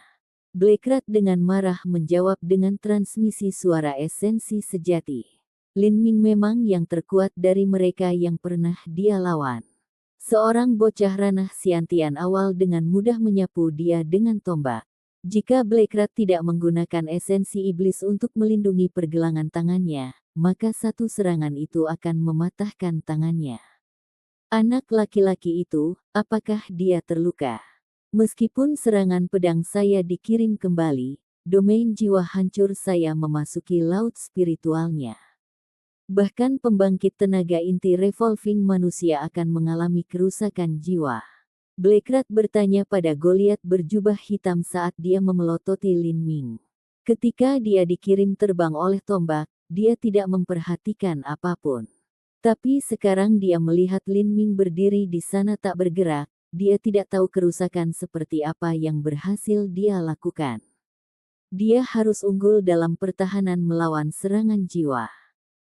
[SPEAKER 1] Black Rat dengan marah menjawab dengan transmisi suara esensi sejati. Lin Ming memang yang terkuat dari mereka yang pernah dia lawan. Seorang bocah ranah Siantian awal dengan mudah menyapu dia dengan tombak. Jika Black Rat tidak menggunakan esensi iblis untuk melindungi pergelangan tangannya, maka satu serangan itu akan mematahkan tangannya. Anak laki-laki itu, apakah dia terluka? Meskipun serangan pedang saya dikirim kembali, domain jiwa hancur saya memasuki laut spiritualnya. Bahkan pembangkit tenaga inti revolving manusia akan mengalami kerusakan jiwa. Black Rat bertanya pada Goliat berjubah hitam saat dia memelototi Lin Ming. Ketika dia dikirim terbang oleh tombak, dia tidak memperhatikan apapun. Tapi sekarang dia melihat Lin Ming berdiri di sana tak bergerak, dia tidak tahu kerusakan seperti apa yang berhasil dia lakukan. Dia harus unggul dalam pertahanan melawan serangan jiwa.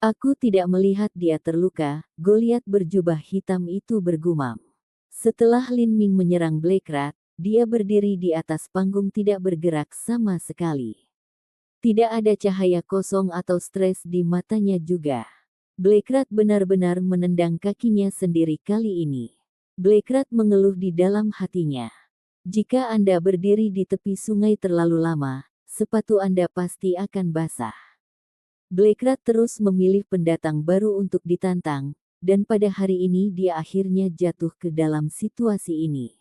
[SPEAKER 1] Aku tidak melihat dia terluka, Goliat berjubah hitam itu bergumam. Setelah Lin Ming menyerang Black Rat, dia berdiri di atas panggung tidak bergerak sama sekali. Tidak ada cahaya kosong atau stres di matanya juga. Black Rat benar-benar menendang kakinya sendiri kali ini. Black Rat mengeluh di dalam hatinya. Jika Anda berdiri di tepi sungai terlalu lama, sepatu Anda pasti akan basah. Black Rat terus memilih pendatang baru untuk ditantang, dan pada hari ini dia akhirnya jatuh ke dalam situasi ini.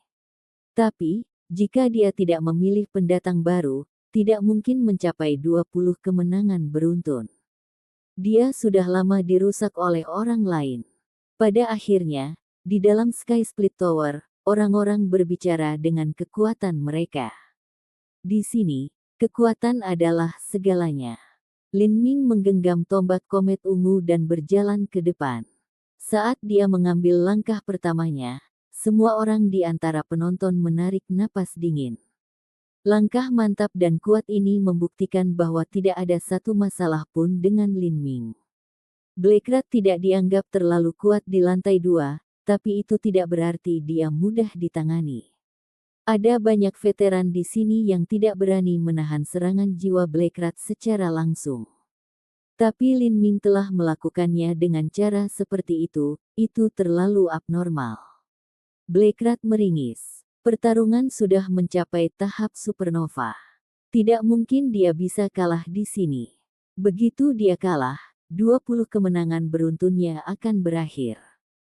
[SPEAKER 1] Tapi, jika dia tidak memilih pendatang baru, tidak mungkin mencapai 20 kemenangan beruntun. Dia sudah lama dirusak oleh orang lain. Pada akhirnya, di dalam Sky Split Tower, orang-orang berbicara dengan kekuatan mereka. Di sini, kekuatan adalah segalanya. Lin Ming menggenggam tombak komet ungu dan berjalan ke depan. Saat dia mengambil langkah pertamanya, semua orang di antara penonton menarik napas dingin. Langkah mantap dan kuat ini membuktikan bahwa tidak ada satu masalah pun dengan Lin Ming. Black Rat tidak dianggap terlalu kuat di lantai 2, tapi itu tidak berarti dia mudah ditangani. Ada banyak veteran di sini yang tidak berani menahan serangan jiwa Black Rat secara langsung. Tapi Lin Ming telah melakukannya dengan cara seperti itu terlalu abnormal. Black Rat meringis. Pertarungan sudah mencapai tahap supernova. Tidak mungkin dia bisa kalah di sini. Begitu dia kalah, 20 kemenangan beruntunnya akan berakhir.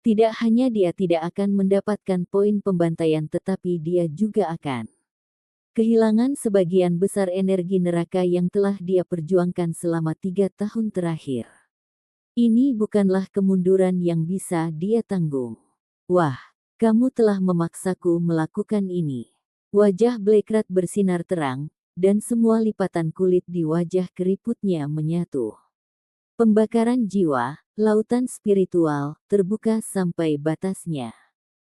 [SPEAKER 1] Tidak hanya dia tidak akan mendapatkan poin pembantaian tetapi dia juga akan kehilangan sebagian besar energi neraka yang telah dia perjuangkan selama 3 tahun terakhir. Ini bukanlah kemunduran yang bisa dia tanggung. Wah, kamu telah memaksaku melakukan ini. Wajah Black Rat bersinar terang, dan semua lipatan kulit di wajah keriputnya menyatu. Pembakaran jiwa, lautan spiritual, terbuka sampai batasnya.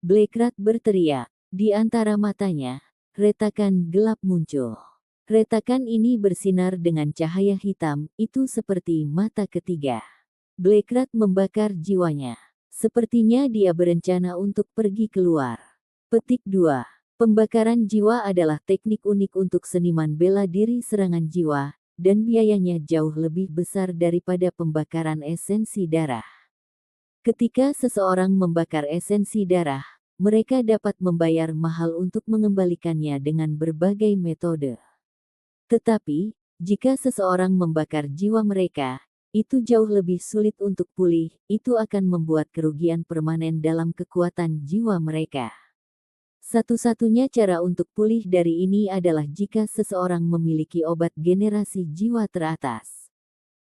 [SPEAKER 1] Black Rat berteriak. Di antara matanya, retakan gelap muncul. Retakan ini bersinar dengan cahaya hitam, itu seperti mata ketiga. Black Rat membakar jiwanya. Sepertinya dia berencana untuk pergi keluar. Petik 2. Pembakaran jiwa adalah teknik unik untuk seniman bela diri serangan jiwa, dan biayanya jauh lebih besar daripada pembakaran esensi darah. Ketika seseorang membakar esensi darah, mereka dapat membayar mahal untuk mengembalikannya dengan berbagai metode. Tetapi, jika seseorang membakar jiwa mereka, itu jauh lebih sulit untuk pulih, itu akan membuat kerugian permanen dalam kekuatan jiwa mereka. Satu-satunya cara untuk pulih dari ini adalah jika seseorang memiliki obat generasi jiwa teratas.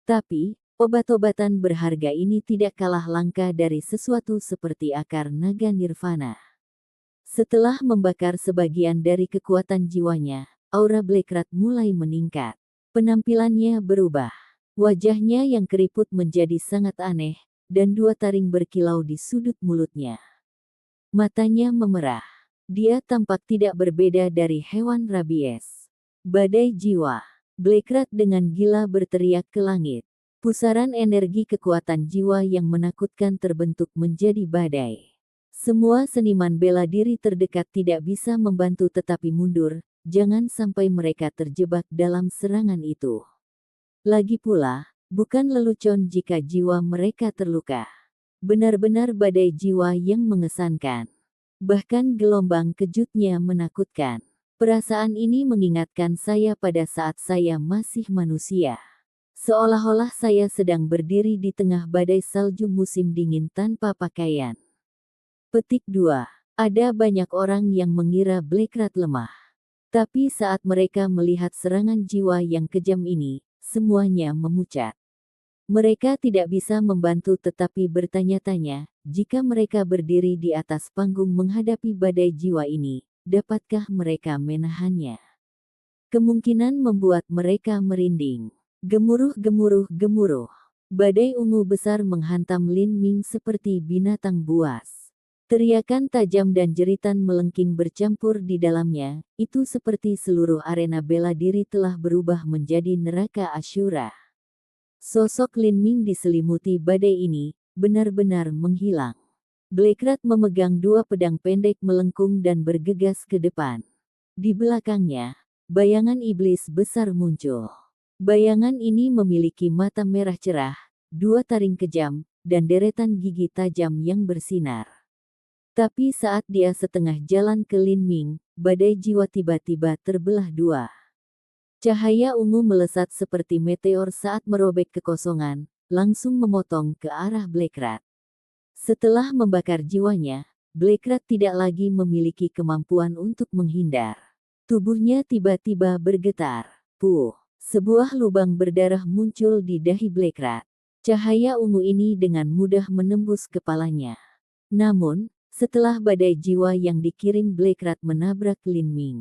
[SPEAKER 1] Tapi, obat-obatan berharga ini tidak kalah langka dari sesuatu seperti akar naga nirvana. Setelah membakar sebagian dari kekuatan jiwanya, aura Blackrat mulai meningkat. Penampilannya berubah. Wajahnya yang keriput menjadi sangat aneh, dan dua taring berkilau di sudut mulutnya. Matanya memerah. Dia tampak tidak berbeda dari hewan rabies. Badai jiwa. Blackrat dengan gila berteriak ke langit. Pusaran energi kekuatan jiwa yang menakutkan terbentuk menjadi badai. Semua seniman bela diri terdekat tidak bisa membantu tetapi mundur, jangan sampai mereka terjebak dalam serangan itu. Lagi pula, bukan lelucon jika jiwa mereka terluka. Benar-benar badai jiwa yang mengesankan. Bahkan gelombang kejutnya menakutkan. Perasaan ini mengingatkan saya pada saat saya masih manusia. Seolah-olah saya sedang berdiri di tengah badai salju musim dingin tanpa pakaian. Petik 2. Ada banyak orang yang mengira Blackrat lemah. Tapi saat mereka melihat serangan jiwa yang kejam ini, semuanya memucat. Mereka tidak bisa membantu tetapi bertanya-tanya, jika mereka berdiri di atas panggung menghadapi badai jiwa ini, dapatkah mereka menahannya? Kemungkinan membuat mereka merinding. Gemuruh, gemuruh, gemuruh. Badai ungu besar menghantam Lin Ming seperti binatang buas. Teriakan tajam dan jeritan melengking bercampur di dalamnya, itu seperti seluruh arena bela diri telah berubah menjadi neraka Asyura. Sosok Lin Ming diselimuti badai ini, benar-benar menghilang. Blackrat memegang dua pedang pendek melengkung dan bergegas ke depan. Di belakangnya, bayangan iblis besar muncul. Bayangan ini memiliki mata merah cerah, dua taring kejam, dan deretan gigi tajam yang bersinar. Tapi saat dia setengah jalan ke Lin Ming, badai jiwa tiba-tiba terbelah dua. Cahaya ungu melesat seperti meteor saat merobek kekosongan, langsung memotong ke arah Blackrat. Setelah membakar jiwanya, Blackrat tidak lagi memiliki kemampuan untuk menghindar. Tubuhnya tiba-tiba bergetar. Puh! Sebuah lubang berdarah muncul di dahi Blackrat. Cahaya ungu ini dengan mudah menembus kepalanya. Namun, setelah badai jiwa yang dikirim Blackrat menabrak Lin Ming.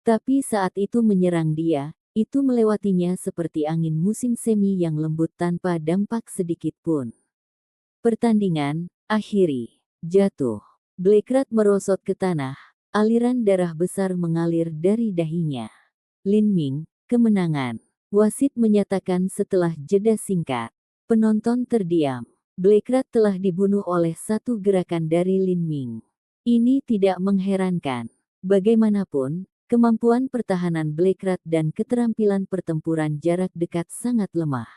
[SPEAKER 1] Tapi saat itu menyerang dia, itu melewatinya seperti angin musim semi yang lembut tanpa dampak sedikit pun. Pertandingan akhiri. Jatuh. Blackrat merosot ke tanah, aliran darah besar mengalir dari dahinya. Lin Ming, kemenangan. Wasit menyatakan setelah jeda singkat. Penonton terdiam. Blackrat telah dibunuh oleh satu gerakan dari Lin Ming. Ini tidak mengherankan. Bagaimanapun, kemampuan pertahanan Blackrat dan keterampilan pertempuran jarak dekat sangat lemah.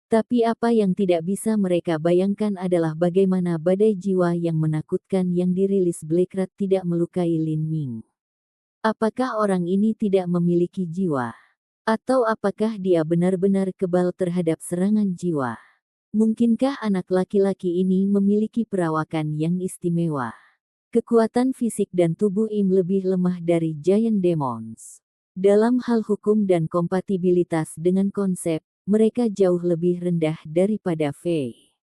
[SPEAKER 1] Tapi apa yang tidak bisa mereka bayangkan adalah bagaimana badai jiwa yang menakutkan yang dirilis Blackrat tidak melukai Lin Ming. Apakah orang ini tidak memiliki jiwa? Atau apakah dia benar-benar kebal terhadap serangan jiwa? Mungkinkah anak laki-laki ini memiliki perawakan yang istimewa? Kekuatan fisik dan tubuh Im lebih lemah dari Giant Demons. Dalam hal hukum dan kompatibilitas dengan konsep, mereka jauh lebih rendah daripada Fey.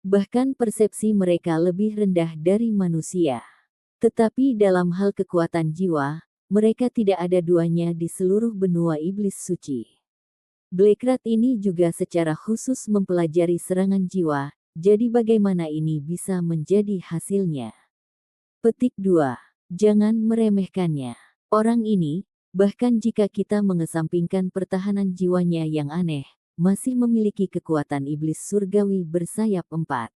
[SPEAKER 1] Bahkan persepsi mereka lebih rendah dari manusia. Tetapi dalam hal kekuatan jiwa, mereka tidak ada duanya di seluruh benua iblis suci. Blackrat ini juga secara khusus mempelajari serangan jiwa, jadi bagaimana ini bisa menjadi hasilnya? Petik 2. Jangan meremehkannya. Orang ini, bahkan jika kita mengesampingkan pertahanan jiwanya yang aneh, masih memiliki kekuatan iblis surgawi bersayap 4.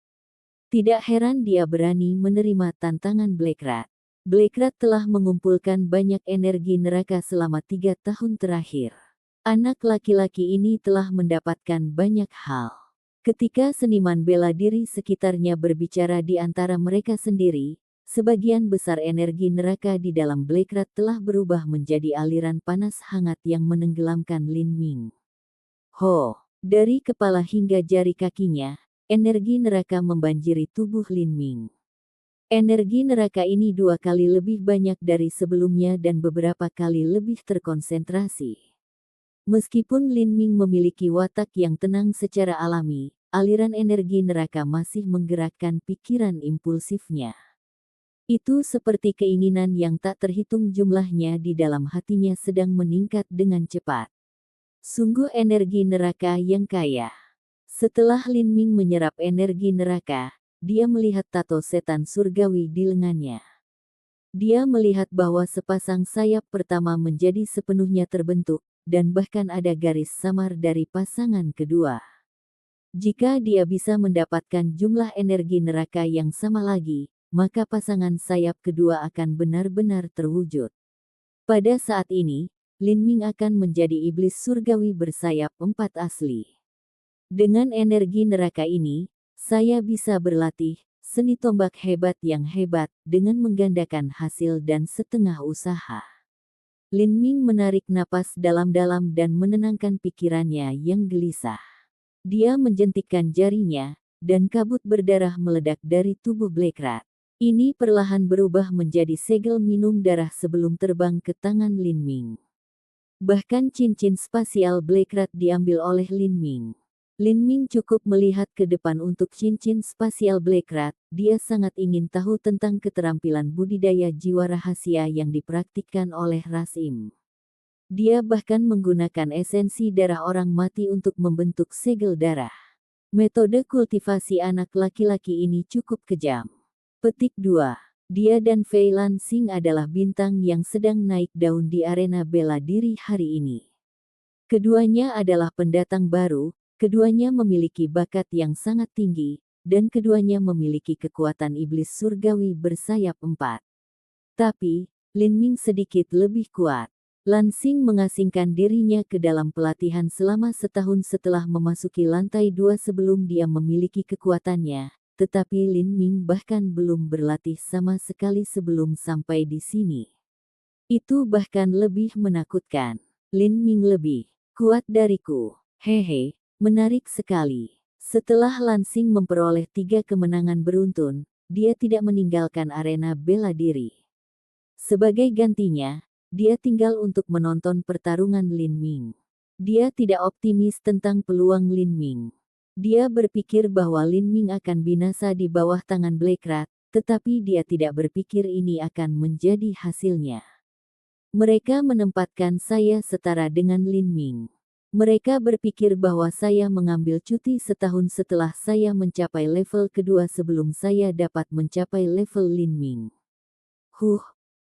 [SPEAKER 1] Tidak heran dia berani menerima tantangan Blackrat. Blackrat telah mengumpulkan banyak energi neraka selama 3 tahun terakhir. Anak laki-laki ini telah mendapatkan banyak hal. Ketika seniman bela diri sekitarnya berbicara di antara mereka sendiri, sebagian besar energi neraka di dalam Blackrat telah berubah menjadi aliran panas hangat yang menenggelamkan Lin Ming. Ho! Dari kepala hingga jari kakinya, energi neraka membanjiri tubuh Lin Ming. Energi neraka ini 2 kali lebih banyak dari sebelumnya dan beberapa kali lebih terkonsentrasi. Meskipun Lin Ming memiliki watak yang tenang secara alami, aliran energi neraka masih menggerakkan pikiran impulsifnya. Itu seperti keinginan yang tak terhitung jumlahnya di dalam hatinya sedang meningkat dengan cepat. Sungguh energi neraka yang kaya. Setelah Lin Ming menyerap energi neraka, dia melihat tato setan surgawi di lengannya. Dia melihat bahwa sepasang sayap pertama menjadi sepenuhnya terbentuk, dan bahkan ada garis samar dari pasangan kedua. Jika dia bisa mendapatkan jumlah energi neraka yang sama lagi, maka pasangan sayap kedua akan benar-benar terwujud. Pada saat ini, Lin Ming akan menjadi iblis surgawi bersayap 4 asli. Dengan energi neraka ini, saya bisa berlatih seni tombak hebat yang hebat dengan menggandakan hasil dan setengah usaha. Lin Ming menarik napas dalam-dalam dan menenangkan pikirannya yang gelisah. Dia menjentikkan jarinya, dan kabut berdarah meledak dari tubuh Black Rat. Ini perlahan berubah menjadi segel minum darah sebelum terbang ke tangan Lin Ming. Bahkan cincin spasial Black Rat diambil oleh Lin Ming. Lin Ming cukup melihat ke depan untuk cincin spasial Black Rat. Dia sangat ingin tahu tentang keterampilan budidaya jiwa rahasia yang dipraktikkan oleh Rasim. Dia bahkan menggunakan esensi darah orang mati untuk membentuk segel darah. Metode kultivasi anak laki-laki ini cukup kejam. Petik 2. Dia dan Fei Lansing adalah bintang yang sedang naik daun di arena bela diri hari ini. Keduanya adalah pendatang baru. Keduanya memiliki bakat yang sangat tinggi, dan keduanya memiliki kekuatan iblis surgawi bersayap 4. Tapi, Lin Ming sedikit lebih kuat. Lansing mengasingkan dirinya ke dalam pelatihan selama setahun setelah memasuki lantai 2 sebelum dia memiliki kekuatannya, tetapi Lin Ming bahkan belum berlatih sama sekali sebelum sampai di sini. Itu bahkan lebih menakutkan. Lin Ming lebih kuat dariku. Hehe. Menarik sekali. Setelah Lansing memperoleh 3 kemenangan beruntun, dia tidak meninggalkan arena bela diri. Sebagai gantinya, dia tinggal untuk menonton pertarungan Lin Ming. Dia tidak optimis tentang peluang Lin Ming. Dia berpikir bahwa Lin Ming akan binasa di bawah tangan Black Rat, tetapi dia tidak berpikir ini akan menjadi hasilnya. Mereka menempatkan saya setara dengan Lin Ming. Mereka berpikir bahwa saya mengambil cuti setahun setelah saya mencapai level kedua sebelum saya dapat mencapai level Lin Ming.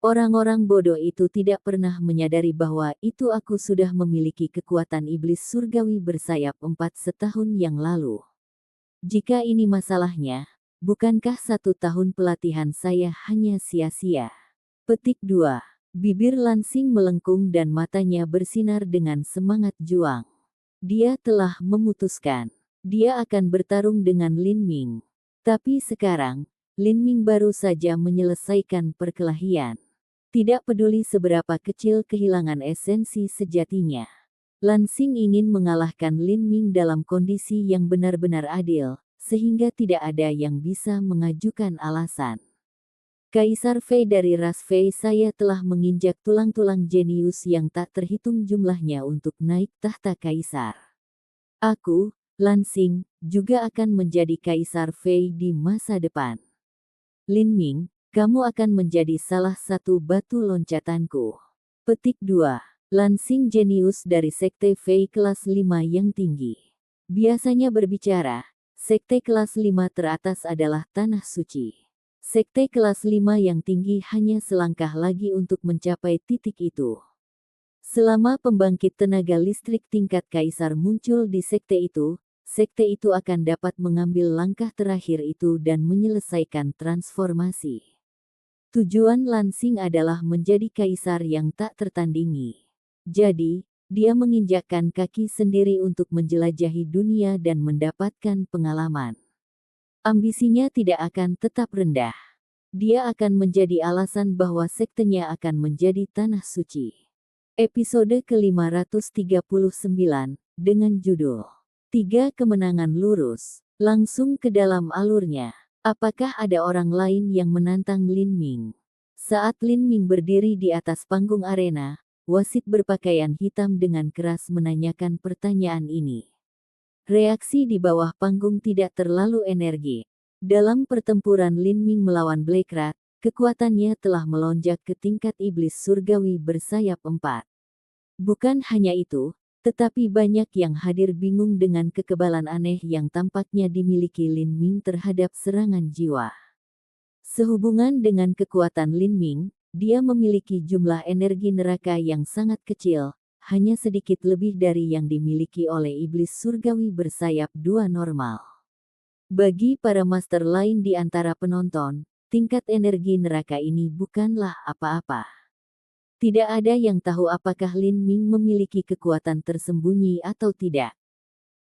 [SPEAKER 1] Orang-orang bodoh itu tidak pernah menyadari bahwa itu aku sudah memiliki kekuatan iblis surgawi bersayap 4 setahun yang lalu. Jika ini masalahnya, bukankah 1 tahun pelatihan saya hanya sia-sia? Petik 2. Bibir Lansing melengkung dan matanya bersinar dengan semangat juang. Dia telah memutuskan. Dia akan bertarung dengan Lin Ming. Tapi sekarang, Lin Ming baru saja menyelesaikan perkelahian. Tidak peduli seberapa kecil kehilangan esensi sejatinya. Lansing ingin mengalahkan Lin Ming dalam kondisi yang benar-benar adil, sehingga tidak ada yang bisa mengajukan alasan. Kaisar Fei dari ras Fei, saya telah menginjak tulang-tulang jenius yang tak terhitung jumlahnya untuk naik tahta kaisar. Aku, Lansing, juga akan menjadi kaisar Fei di masa depan. Lin Ming, kamu akan menjadi salah satu batu loncatanku. Petik 2. Lansing jenius dari Sekte Fei kelas 5 yang tinggi. Biasanya berbicara, Sekte kelas 5 teratas adalah tanah suci. Sekte kelas 5 yang tinggi hanya selangkah lagi untuk mencapai titik itu. Selama pembangkit tenaga listrik tingkat kaisar muncul di sekte itu akan dapat mengambil langkah terakhir itu dan menyelesaikan transformasi. Tujuan Lansing adalah menjadi kaisar yang tak tertandingi. Jadi, dia menginjakkan kaki sendiri untuk menjelajahi dunia dan mendapatkan pengalaman. Ambisinya tidak akan tetap rendah. Dia akan menjadi alasan bahwa sektenya akan menjadi tanah suci. Episode ke-539, dengan judul 3 Kemenangan Lurus, langsung ke dalam alurnya. Apakah ada orang lain yang menantang Lin Ming? Saat Lin Ming berdiri di atas panggung arena, wasit berpakaian hitam dengan keras menanyakan pertanyaan ini. Reaksi di bawah panggung tidak terlalu energi. Dalam pertempuran Lin Ming melawan Black Rat, kekuatannya telah melonjak ke tingkat iblis surgawi bersayap 4. Bukan hanya itu, tetapi banyak yang hadir bingung dengan kekebalan aneh yang tampaknya dimiliki Lin Ming terhadap serangan jiwa. Sehubungan dengan kekuatan Lin Ming, dia memiliki jumlah energi neraka yang sangat kecil, hanya sedikit lebih dari yang dimiliki oleh iblis surgawi bersayap 2 normal. Bagi para master lain di antara penonton, tingkat energi neraka ini bukanlah apa-apa. Tidak ada yang tahu apakah Lin Ming memiliki kekuatan tersembunyi atau tidak.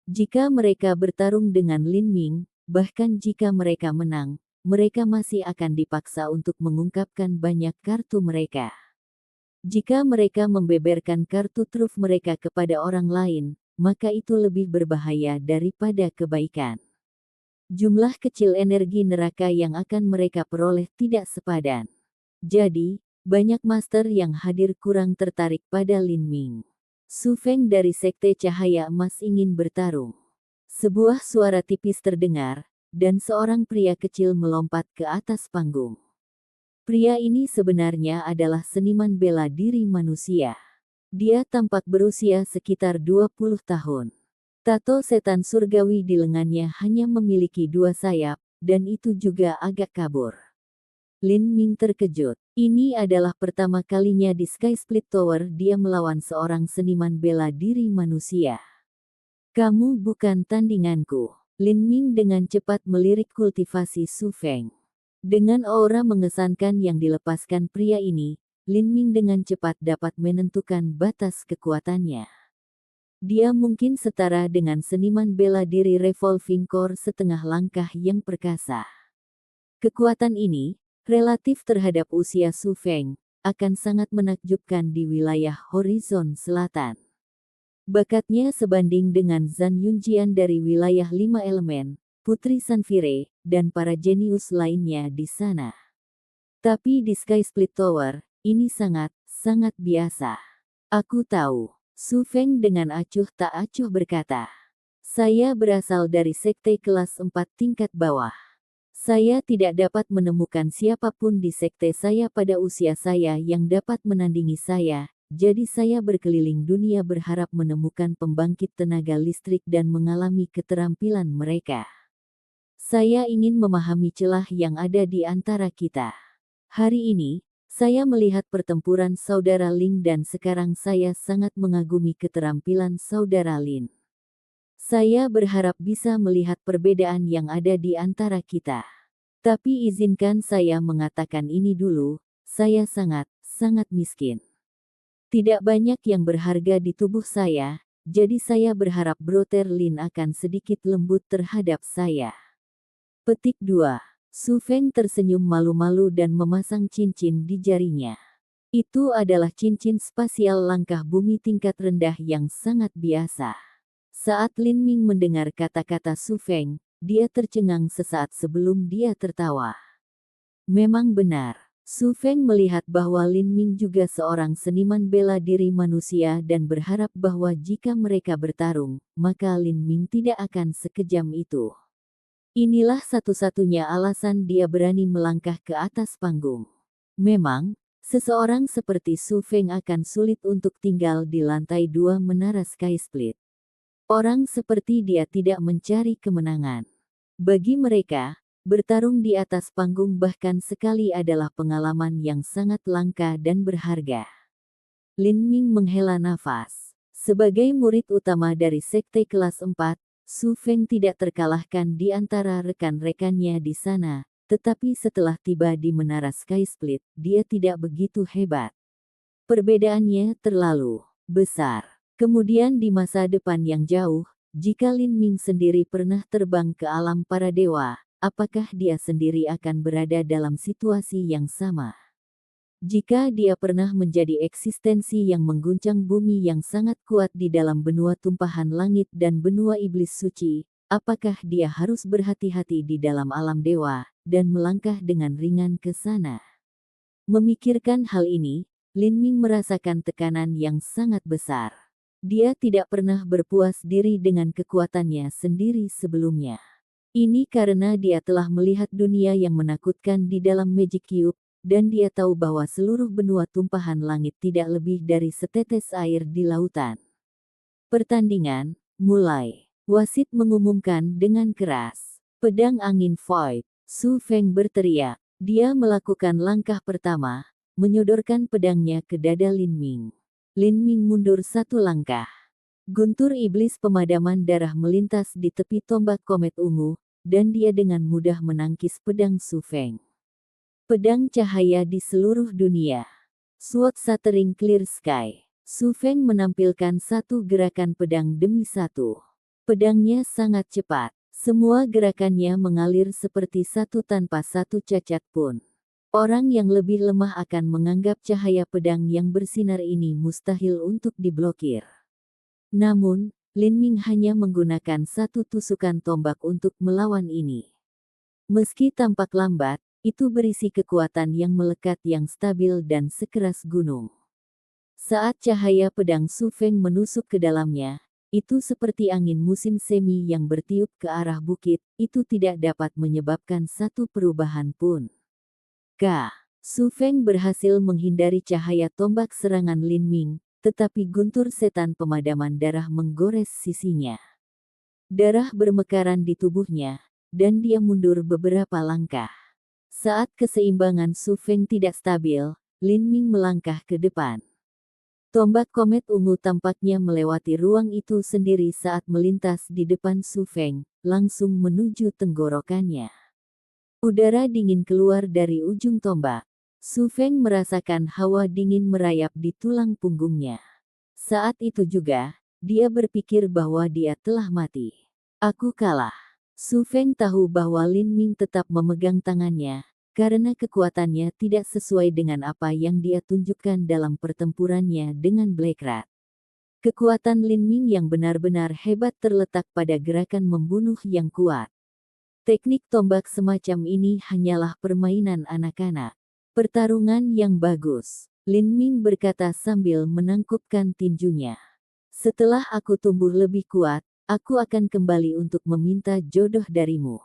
[SPEAKER 1] Jika mereka bertarung dengan Lin Ming, bahkan jika mereka menang, mereka masih akan dipaksa untuk mengungkapkan banyak kartu mereka. Jika mereka membeberkan kartu truf mereka kepada orang lain, maka itu lebih berbahaya daripada kebaikan. Jumlah kecil energi neraka yang akan mereka peroleh tidak sepadan. Jadi, banyak master yang hadir kurang tertarik pada Lin Ming. Su Feng dari Sekte Cahaya Emas ingin bertarung. Sebuah suara tipis terdengar, dan seorang pria kecil melompat ke atas panggung. Pria ini sebenarnya adalah seniman bela diri manusia. Dia tampak berusia sekitar 20 tahun. Tato setan surgawi di lengannya hanya memiliki 2 sayap, dan itu juga agak kabur. Lin Ming terkejut. Ini adalah pertama kalinya di Sky Split Tower dia melawan seorang seniman bela diri manusia. Kamu bukan tandinganku. Lin Ming dengan cepat melirik kultivasi Su Feng. Dengan aura mengesankan yang dilepaskan pria ini, Lin Ming dengan cepat dapat menentukan batas kekuatannya. Dia mungkin setara dengan seniman bela diri Revolving Core setengah langkah yang perkasa. Kekuatan ini, relatif terhadap usia Su Feng, akan sangat menakjubkan di wilayah Horizon Selatan. Bakatnya sebanding dengan Zhan Yunjian dari wilayah 5 elemen, Putri Sanfire, dan para jenius lainnya di sana. Tapi di Sky Split Tower, ini sangat biasa. Aku tahu, Su Feng dengan acuh tak acuh berkata. Saya berasal dari sekte kelas 4 tingkat bawah. Saya tidak dapat menemukan siapapun di sekte saya pada usia saya yang dapat menandingi saya, jadi saya berkeliling dunia berharap menemukan pembangkit tenaga listrik dan mengalami keterampilan mereka. Saya ingin memahami celah yang ada di antara kita. Hari ini, saya melihat pertempuran Saudara Ling dan sekarang saya sangat mengagumi keterampilan Saudara Lin. Saya berharap bisa melihat perbedaan yang ada di antara kita. Tapi izinkan saya mengatakan ini dulu, saya sangat miskin. Tidak banyak yang berharga di tubuh saya, jadi saya berharap Brother Lin akan sedikit lembut terhadap saya. Petik 2. Su Feng tersenyum malu-malu dan memasang cincin di jarinya. Itu adalah cincin spasial langkah bumi tingkat rendah yang sangat biasa. Saat Lin Ming mendengar kata-kata Su Feng, dia tercengang sesaat sebelum dia tertawa. Memang benar, Su Feng melihat bahwa Lin Ming juga seorang seniman bela diri manusia dan berharap bahwa jika mereka bertarung, maka Lin Ming tidak akan sekejam itu. Inilah satu-satunya alasan dia berani melangkah ke atas panggung. Memang, seseorang seperti Su Feng akan sulit untuk tinggal di lantai 2 menara Sky Split. Orang seperti dia tidak mencari kemenangan. Bagi mereka, bertarung di atas panggung bahkan sekali adalah pengalaman yang sangat langka dan berharga. Lin Ming menghela nafas. Sebagai murid utama dari Sekte kelas 4, Su Feng tidak terkalahkan di antara rekan-rekannya di sana, tetapi setelah tiba di menara Sky Split, dia tidak begitu hebat. Perbedaannya terlalu besar. Kemudian di masa depan yang jauh, jika Lin Ming sendiri pernah terbang ke alam para dewa, apakah dia sendiri akan berada dalam situasi yang sama? Jika dia pernah menjadi eksistensi yang mengguncang bumi yang sangat kuat di dalam benua tumpahan langit dan benua iblis suci, apakah dia harus berhati-hati di dalam alam dewa, dan melangkah dengan ringan ke sana? Memikirkan hal ini, Lin Ming merasakan tekanan yang sangat besar. Dia tidak pernah berpuas diri dengan kekuatannya sendiri sebelumnya. Ini karena dia telah melihat dunia yang menakutkan di dalam Magic Cube, dan dia tahu bahwa seluruh benua tumpahan langit tidak lebih dari setetes air di lautan. Pertandingan mulai. Wasit mengumumkan dengan keras. Pedang angin void. Su Feng berteriak. Dia melakukan langkah pertama, menyodorkan pedangnya ke dada Lin Ming. Lin Ming mundur satu langkah. Guntur iblis pemadaman darah melintas di tepi tombak komet ungu, dan dia dengan mudah menangkis pedang Su Feng. Pedang cahaya di seluruh dunia. Sword Shattering Clear Sky. Su Feng menampilkan satu gerakan pedang demi satu. Pedangnya sangat cepat. Semua gerakannya mengalir seperti satu tanpa satu cacat pun. Orang yang lebih lemah akan menganggap cahaya pedang yang bersinar ini mustahil untuk diblokir. Namun, Lin Ming hanya menggunakan satu tusukan tombak untuk melawan ini. Meski tampak lambat, itu berisi kekuatan yang melekat yang stabil dan sekeras gunung. Saat cahaya pedang Su Feng menusuk ke dalamnya, itu seperti angin musim semi yang bertiup ke arah bukit, itu tidak dapat menyebabkan satu perubahan pun. Su Feng berhasil menghindari cahaya tombak serangan Lin Ming, tetapi guntur setan pemadaman darah menggores sisinya. Darah bermekaran di tubuhnya, dan dia mundur beberapa langkah. Saat keseimbangan Su Feng tidak stabil, Lin Ming melangkah ke depan. Tombak komet ungu tampaknya melewati ruang itu sendiri saat melintas di depan Su Feng, langsung menuju tenggorokannya. Udara dingin keluar dari ujung tombak. Su Feng merasakan hawa dingin merayap di tulang punggungnya. Saat itu juga, dia berpikir bahwa dia telah mati. Aku kalah. Su Feng tahu bahwa Lin Ming tetap memegang tangannya, karena kekuatannya tidak sesuai dengan apa yang dia tunjukkan dalam pertempurannya dengan Black Rat. Kekuatan Lin Ming yang benar-benar hebat terletak pada gerakan membunuh yang kuat. Teknik tombak semacam ini hanyalah permainan anak-anak. Pertarungan yang bagus, Lin Ming berkata sambil menangkupkan tinjunya. Setelah aku tumbuh lebih kuat, aku akan kembali untuk meminta jodoh darimu.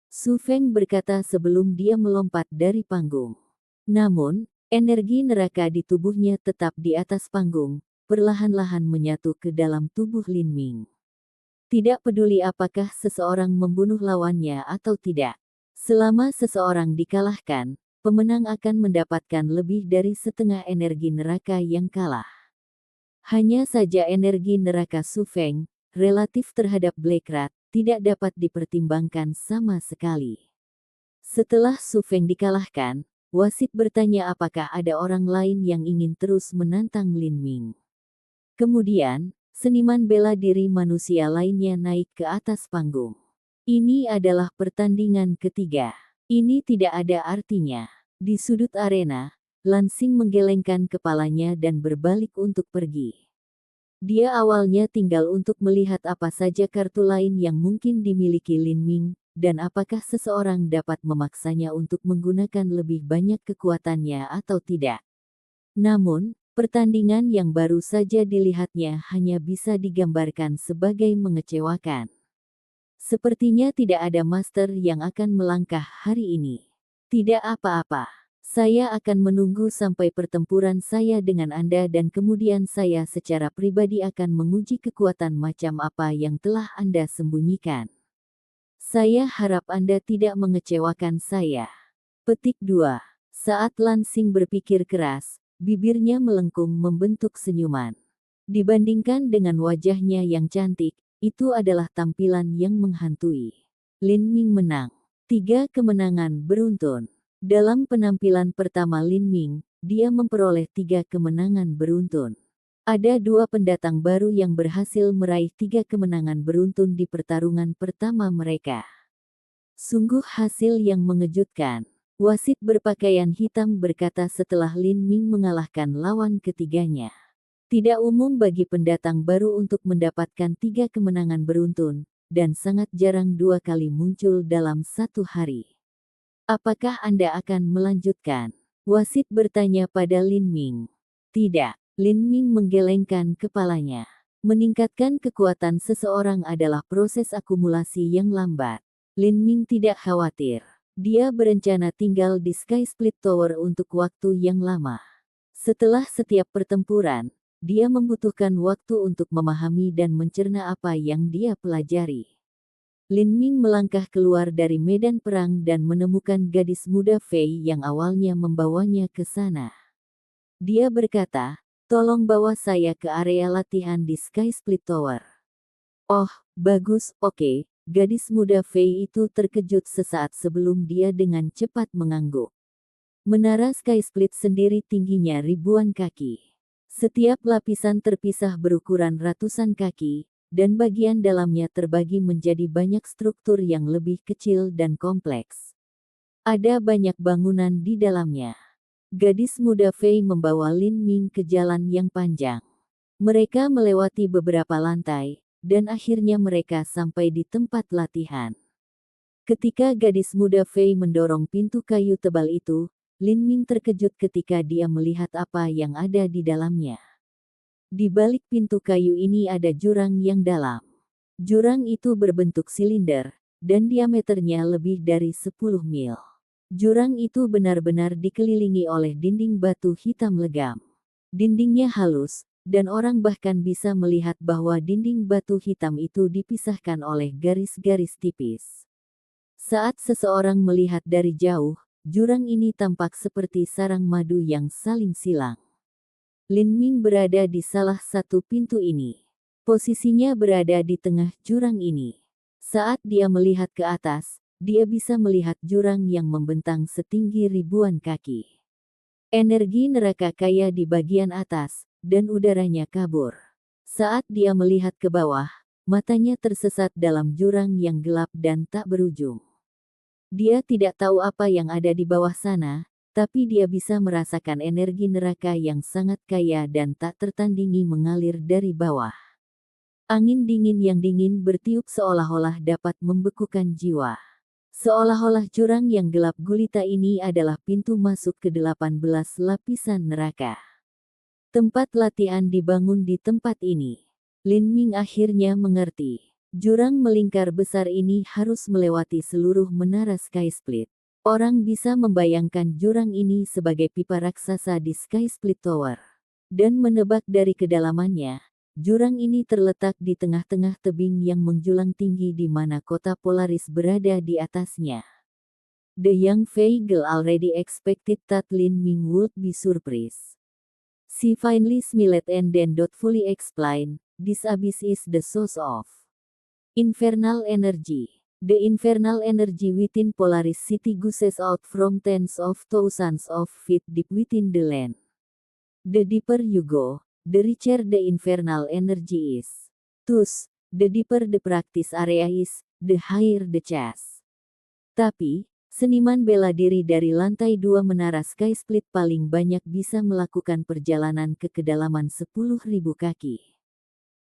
[SPEAKER 1] Su Feng berkata sebelum dia melompat dari panggung. Namun, energi neraka di tubuhnya tetap di atas panggung, perlahan-lahan menyatu ke dalam tubuh Lin Ming. Tidak peduli apakah seseorang membunuh lawannya atau tidak. Selama seseorang dikalahkan, pemenang akan mendapatkan lebih dari setengah energi neraka yang kalah. Hanya saja energi neraka Su Feng, relatif terhadap Black Rat, tidak dapat dipertimbangkan sama sekali. Setelah Su Feng dikalahkan, wasit bertanya apakah ada orang lain yang ingin terus menantang Lin Ming. Kemudian, seniman bela diri manusia lainnya naik ke atas panggung. Ini adalah pertandingan ketiga. Ini tidak ada artinya. Di sudut arena, Lan Xing menggelengkan kepalanya dan berbalik untuk pergi. Dia awalnya tinggal untuk melihat apa saja kartu lain yang mungkin dimiliki Lin Ming, dan apakah seseorang dapat memaksanya untuk menggunakan lebih banyak kekuatannya atau tidak. Namun, pertandingan yang baru saja dilihatnya hanya bisa digambarkan sebagai mengecewakan. Sepertinya tidak ada master yang akan melangkah hari ini. Tidak apa-apa. Saya akan menunggu sampai pertempuran saya dengan Anda dan kemudian saya secara pribadi akan menguji kekuatan macam apa yang telah Anda sembunyikan. Saya harap Anda tidak mengecewakan saya. Petik 2. Saat Lan Xing berpikir keras, bibirnya melengkung membentuk senyuman. Dibandingkan dengan wajahnya yang cantik, itu adalah tampilan yang menghantui. Lin Ming menang. 3 kemenangan beruntun. Dalam penampilan pertama Lin Ming, dia memperoleh 3 kemenangan beruntun. Ada 2 pendatang baru yang berhasil meraih 3 kemenangan beruntun di pertarungan pertama mereka. Sungguh hasil yang mengejutkan. Wasit berpakaian hitam berkata setelah Lin Ming mengalahkan lawan ketiganya. Tidak umum bagi pendatang baru untuk mendapatkan 3 kemenangan beruntun, dan sangat jarang 2 kali muncul dalam satu hari. Apakah Anda akan melanjutkan? Wasit bertanya pada Lin Ming. Tidak, Lin Ming menggelengkan kepalanya. Meningkatkan kekuatan seseorang adalah proses akumulasi yang lambat. Lin Ming tidak khawatir. Dia berencana tinggal di Sky Split Tower untuk waktu yang lama. Setelah setiap pertempuran, dia membutuhkan waktu untuk memahami dan mencerna apa yang dia pelajari. Lin Ming melangkah keluar dari medan perang dan menemukan gadis muda Fei yang awalnya membawanya ke sana. Dia berkata, "Tolong bawa saya ke area latihan di Sky Split Tower." "Oh, bagus, oke." Gadis muda Fei itu terkejut sesaat sebelum dia dengan cepat mengangguk. Menara Sky Split sendiri tingginya ribuan kaki. Setiap lapisan terpisah berukuran ratusan kaki, dan bagian dalamnya terbagi menjadi banyak struktur yang lebih kecil dan kompleks. Ada banyak bangunan di dalamnya. Gadis muda Fei membawa Lin Ming ke jalan yang panjang. Mereka melewati beberapa lantai, dan akhirnya mereka sampai di tempat latihan. Ketika gadis muda Fei mendorong pintu kayu tebal itu, Lin Ming terkejut ketika dia melihat apa yang ada di dalamnya. Di balik pintu kayu ini ada jurang yang dalam. Jurang itu berbentuk silinder, dan diameternya lebih dari 10 mil. Jurang itu benar-benar dikelilingi oleh dinding batu hitam legam. Dindingnya halus, dan orang bahkan bisa melihat bahwa dinding batu hitam itu dipisahkan oleh garis-garis tipis. Saat seseorang melihat dari jauh, jurang ini tampak seperti sarang madu yang saling silang. Lin Ming berada di salah satu pintu ini. Posisinya berada di tengah jurang ini. Saat dia melihat ke atas, dia bisa melihat jurang yang membentang setinggi ribuan kaki. Energi neraka kaya di bagian atas, dan udaranya kabur. Saat dia melihat ke bawah, matanya tersesat dalam jurang yang gelap dan tak berujung. Dia tidak tahu apa yang ada di bawah sana, tapi dia bisa merasakan energi neraka yang sangat kaya dan tak tertandingi mengalir dari bawah. Angin dingin yang dingin bertiup seolah-olah dapat membekukan jiwa. Seolah-olah jurang yang gelap gulita ini adalah pintu masuk ke 18 lapisan neraka. Tempat latihan dibangun di tempat ini. Lin Ming akhirnya mengerti. Jurang melingkar besar ini harus melewati seluruh menara Sky Split. Orang bisa membayangkan jurang ini sebagai pipa raksasa di Sky Split Tower. Dan menebak dari kedalamannya, jurang ini terletak di tengah-tengah tebing yang menjulang tinggi di mana kota Polaris berada di atasnya. The young Fei girl already expected that Lin Ming would be surprised. She finally smiled and then doubtfully explained, "This abyss is the source of infernal energy. The infernal energy within Polaris City gushes out from tens of thousands of feet deep within the land. The deeper you go, the richer the infernal energy is. Thus, the deeper the practice area is, the higher the chance." Tapi, seniman bela diri dari lantai 2 menara Sky Split paling banyak bisa melakukan perjalanan ke kedalaman 10.000 kaki.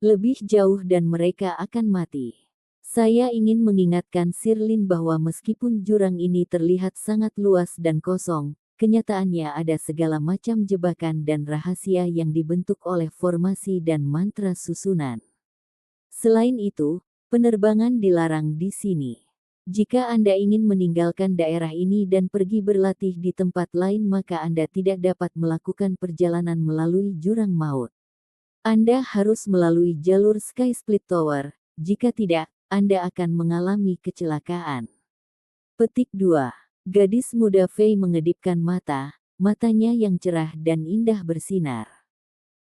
[SPEAKER 1] Lebih jauh dan mereka akan mati. Saya ingin mengingatkan Sir Lin bahwa meskipun jurang ini terlihat sangat luas dan kosong, kenyataannya ada segala macam jebakan dan rahasia yang dibentuk oleh formasi dan mantra susunan. Selain itu, penerbangan dilarang di sini. Jika Anda ingin meninggalkan daerah ini dan pergi berlatih di tempat lain maka Anda tidak dapat melakukan perjalanan melalui jurang maut. Anda harus melalui jalur Sky Split Tower, jika tidak, Anda akan mengalami kecelakaan. Petik 2. Gadis muda Fei mengedipkan mata, matanya yang cerah dan indah bersinar.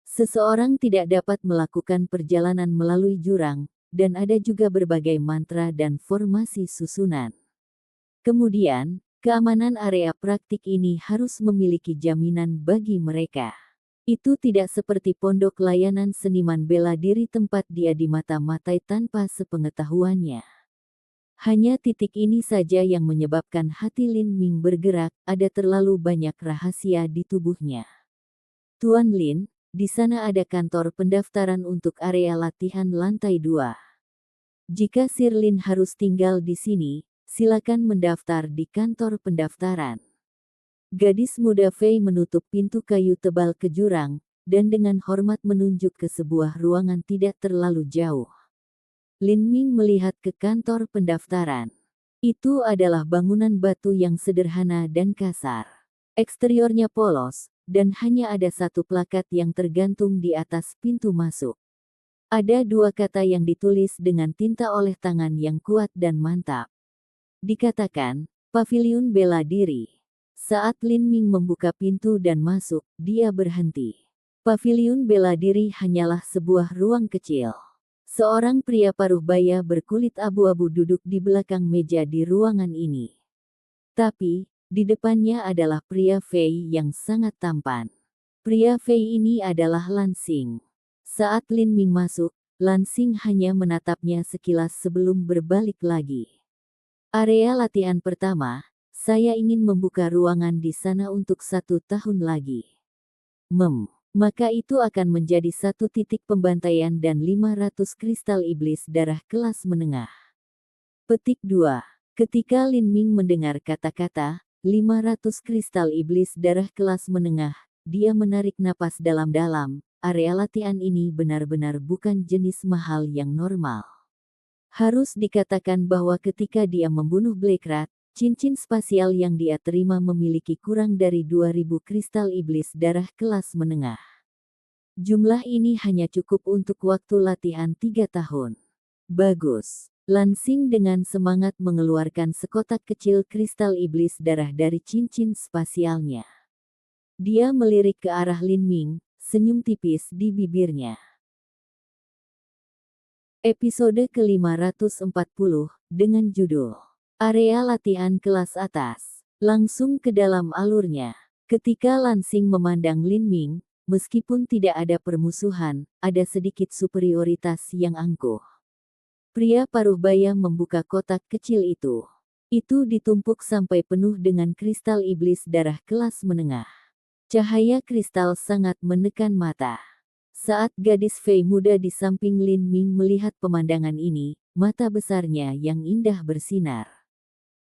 [SPEAKER 1] Seseorang tidak dapat melakukan perjalanan melalui jurang, dan ada juga berbagai mantra dan formasi susunan. Kemudian, keamanan area praktik ini harus memiliki jaminan bagi mereka. Itu tidak seperti pondok layanan seniman bela diri tempat dia dimata-matai tanpa sepengetahuannya. Hanya titik ini saja yang menyebabkan hati Lin Ming bergerak, ada terlalu banyak rahasia di tubuhnya. "Tuan Lin, di sana ada kantor pendaftaran untuk area latihan lantai 2. Jika Sirlin harus tinggal di sini, silakan mendaftar di kantor pendaftaran. Gadis muda Fei menutup pintu kayu tebal ke jurang, dan dengan hormat menunjuk ke sebuah ruangan tidak terlalu jauh. Lin Ming melihat ke kantor pendaftaran. Itu adalah bangunan batu yang sederhana dan kasar. Eksteriornya polos, dan hanya ada satu plakat yang tergantung di atas pintu masuk. Ada dua kata yang ditulis dengan tinta oleh tangan yang kuat dan mantap. Dikatakan, Paviliun Bela Diri. Saat Lin Ming membuka pintu dan masuk, dia berhenti. Paviliun Bela Diri hanyalah sebuah ruang kecil. Seorang pria paruh baya berkulit abu-abu duduk di belakang meja di ruangan ini. Tapi, di depannya adalah pria Fei yang sangat tampan. Pria Fei ini adalah Lan Xing. Saat Lin Ming masuk, Lan Xing hanya menatapnya sekilas sebelum berbalik lagi. Area latihan pertama, saya ingin membuka ruangan di sana untuk 1 tahun lagi. Maka itu akan menjadi 1 titik pembantaian dan 500 kristal iblis darah kelas menengah. Petik 2. Ketika Lin Ming mendengar kata-kata 500 kristal iblis darah kelas menengah, dia menarik napas dalam-dalam. Area latihan ini benar-benar bukan jenis mahal yang normal. Harus dikatakan bahwa ketika dia membunuh Black Rat, cincin spasial yang dia terima memiliki kurang dari 2000 kristal iblis darah kelas menengah. Jumlah ini hanya cukup untuk waktu latihan 3 tahun. Bagus. Lan Xing dengan semangat mengeluarkan sekotak kecil kristal iblis darah dari cincin spasialnya. Dia melirik ke arah Lin Ming, senyum tipis di bibirnya. Episode ke-540, dengan judul Area Latihan Kelas Atas. Langsung ke dalam alurnya. Ketika Lan Xing memandang Lin Ming, meskipun tidak ada permusuhan, ada sedikit superioritas yang angkuh. Pria paruh baya membuka kotak kecil itu. Itu ditumpuk sampai penuh dengan kristal iblis darah kelas menengah. Cahaya kristal sangat menekan mata. Saat gadis Fei muda di samping Lin Ming melihat pemandangan ini, mata besarnya yang indah bersinar.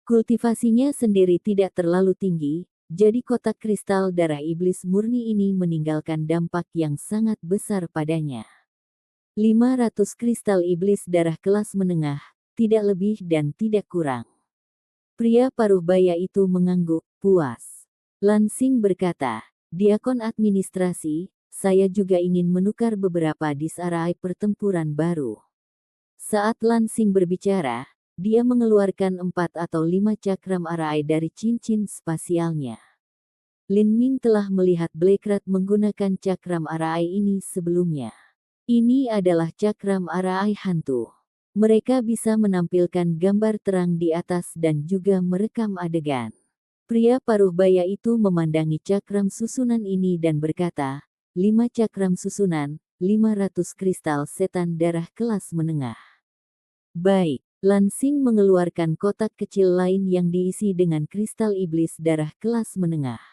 [SPEAKER 1] Kultivasinya sendiri tidak terlalu tinggi, jadi kotak kristal darah iblis murni ini meninggalkan dampak yang sangat besar padanya. 500 kristal iblis darah kelas menengah, tidak lebih dan tidak kurang. Pria paruh baya itu mengangguk, puas. Lan Xing berkata, Diakon administrasi, saya juga ingin menukar beberapa disarai pertempuran baru. Saat Lan Xing berbicara, dia mengeluarkan 4 atau 5 cakram arai dari cincin spasialnya. Lin Ming telah melihat Black Rat menggunakan cakram arai ini sebelumnya. Ini adalah cakram arai hantu. Mereka bisa menampilkan gambar terang di atas dan juga merekam adegan. Pria paruh baya itu memandangi cakram susunan ini dan berkata, 5 cakram susunan, 500 kristal setan darah kelas menengah. Baik, Lan Xing mengeluarkan kotak kecil lain yang diisi dengan kristal iblis darah kelas menengah.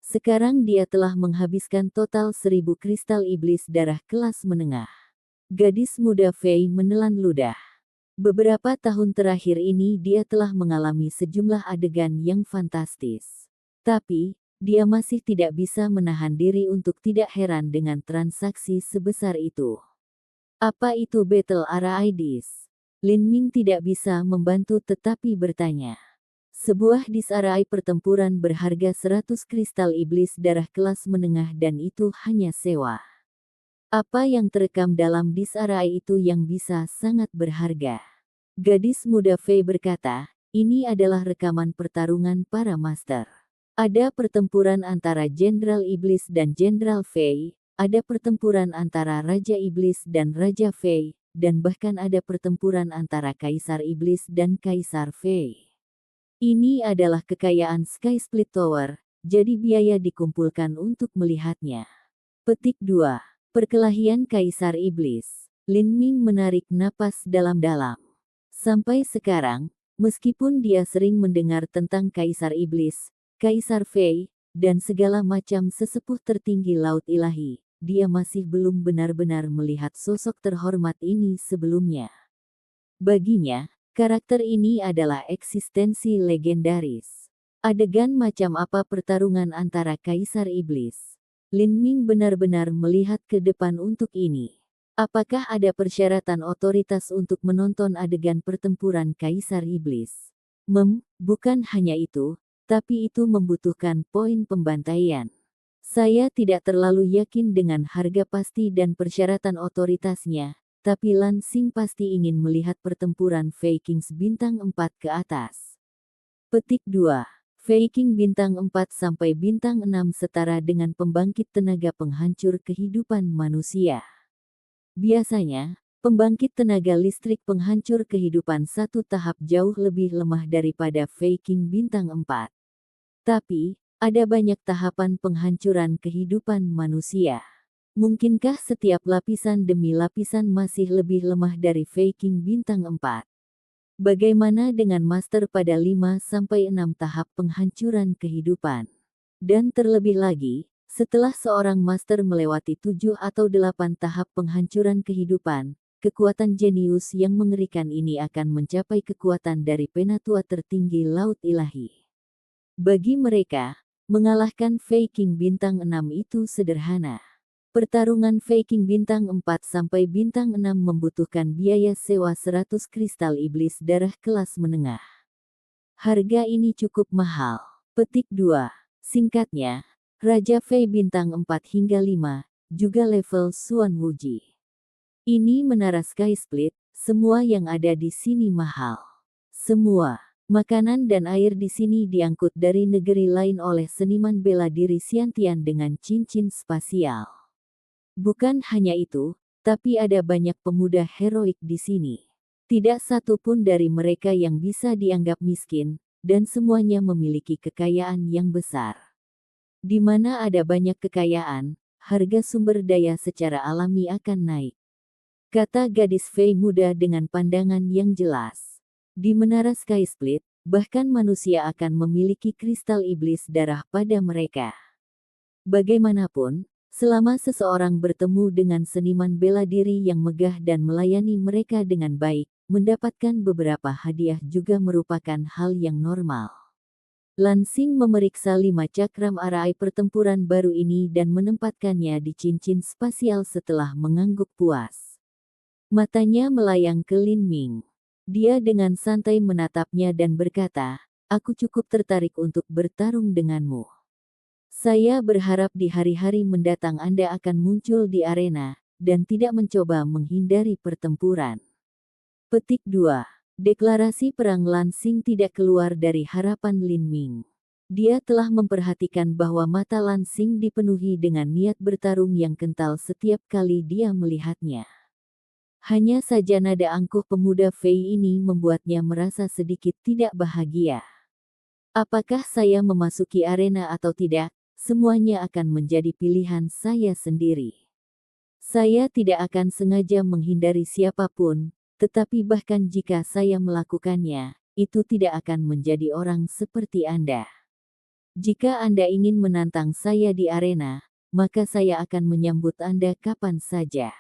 [SPEAKER 1] Sekarang dia telah menghabiskan total 1000 kristal iblis darah kelas menengah. Gadis muda Fei menelan ludah. Beberapa tahun terakhir ini dia telah mengalami sejumlah adegan yang fantastis. Tapi, dia masih tidak bisa menahan diri untuk tidak heran dengan transaksi sebesar itu. Apa itu Battle Arais? Lin Ming tidak bisa membantu tetapi bertanya. Sebuah disarai pertempuran berharga 100 kristal iblis darah kelas menengah dan itu hanya sewa. Apa yang terekam dalam disarai itu yang bisa sangat berharga? Gadis muda Fei berkata, ini adalah rekaman pertarungan para master. Ada pertempuran antara Jenderal Iblis dan Jenderal Fei, ada pertempuran antara Raja Iblis dan Raja Fei, dan bahkan ada pertempuran antara Kaisar Iblis dan Kaisar Fei. Ini adalah kekayaan Sky Split Tower, jadi biaya dikumpulkan untuk melihatnya. Petik 2. Perkelahian Kaisar Iblis. Lin Ming menarik napas dalam-dalam. Sampai sekarang, meskipun dia sering mendengar tentang Kaisar Iblis, Kaisar Fei, dan segala macam sesepuh tertinggi Laut Ilahi, dia masih belum benar-benar melihat sosok terhormat ini sebelumnya. Baginya, karakter ini adalah eksistensi legendaris. Adegan macam apa pertarungan antara Kaisar Iblis? Lin Ming benar-benar melihat ke depan untuk ini. Apakah ada persyaratan otoritas untuk menonton adegan pertempuran Kaisar Iblis? Bukan hanya itu, tapi itu membutuhkan poin pembantaian. Saya tidak terlalu yakin dengan harga pasti dan persyaratan otoritasnya, tapi Lan Xing pasti ingin melihat pertempuran Vikings bintang 4 ke atas. Petik 2. Viking bintang 4 sampai bintang 6 setara dengan pembangkit tenaga penghancur kehidupan manusia. Biasanya, pembangkit tenaga listrik penghancur kehidupan satu tahap jauh lebih lemah daripada Viking bintang 4. Tapi, ada banyak tahapan penghancuran kehidupan manusia. Mungkinkah setiap lapisan demi lapisan masih lebih lemah dari Viking bintang 4? Bagaimana dengan master pada 5-6 tahap penghancuran kehidupan? Dan terlebih lagi, setelah seorang master melewati 7 atau 8 tahap penghancuran kehidupan, kekuatan jenius yang mengerikan ini akan mencapai kekuatan dari penatua tertinggi Laut Ilahi. Bagi mereka, mengalahkan Viking bintang 6 itu sederhana. Pertarungan Viking bintang 4 sampai bintang 6 membutuhkan biaya sewa 100 kristal iblis darah kelas menengah. Harga ini cukup mahal. Petik 2. Singkatnya, Raja Fei bintang 4 hingga 5, juga level Xuan Wuji. Ini menara Sky Split, semua yang ada di sini mahal. Semua. Makanan dan air di sini diangkut dari negeri lain oleh seniman bela diri Xiantian dengan cincin spasial. Bukan hanya itu, tapi ada banyak pemuda heroik di sini. Tidak satu pun dari mereka yang bisa dianggap miskin, dan semuanya memiliki kekayaan yang besar. Di mana ada banyak kekayaan, harga sumber daya secara alami akan naik. Kata gadis Fei muda dengan pandangan yang jelas. Di menara Sky Split, bahkan manusia akan memiliki kristal iblis darah pada mereka. Bagaimanapun, selama seseorang bertemu dengan seniman bela diri yang megah dan melayani mereka dengan baik, mendapatkan beberapa hadiah juga merupakan hal yang normal. Lan Xing memeriksa 5 cakram arai pertempuran baru ini dan menempatkannya di cincin spasial setelah mengangguk puas. Matanya melayang ke Lin Ming. Dia dengan santai menatapnya dan berkata, "Aku cukup tertarik untuk bertarung denganmu. Saya berharap di hari-hari mendatang Anda akan muncul di arena, dan tidak mencoba menghindari pertempuran." Petik 2. Deklarasi perang Lan Xing tidak keluar dari harapan Lin Ming. Dia telah memperhatikan bahwa mata Lan Xing dipenuhi dengan niat bertarung yang kental setiap kali dia melihatnya. Hanya saja nada angkuh pemuda Fei ini membuatnya merasa sedikit tidak bahagia. Apakah saya memasuki arena atau tidak, semuanya akan menjadi pilihan saya sendiri. Saya tidak akan sengaja menghindari siapapun, tetapi bahkan jika saya melakukannya, itu tidak akan menjadi orang seperti Anda. Jika Anda ingin menantang saya di arena, maka saya akan menyambut Anda kapan saja.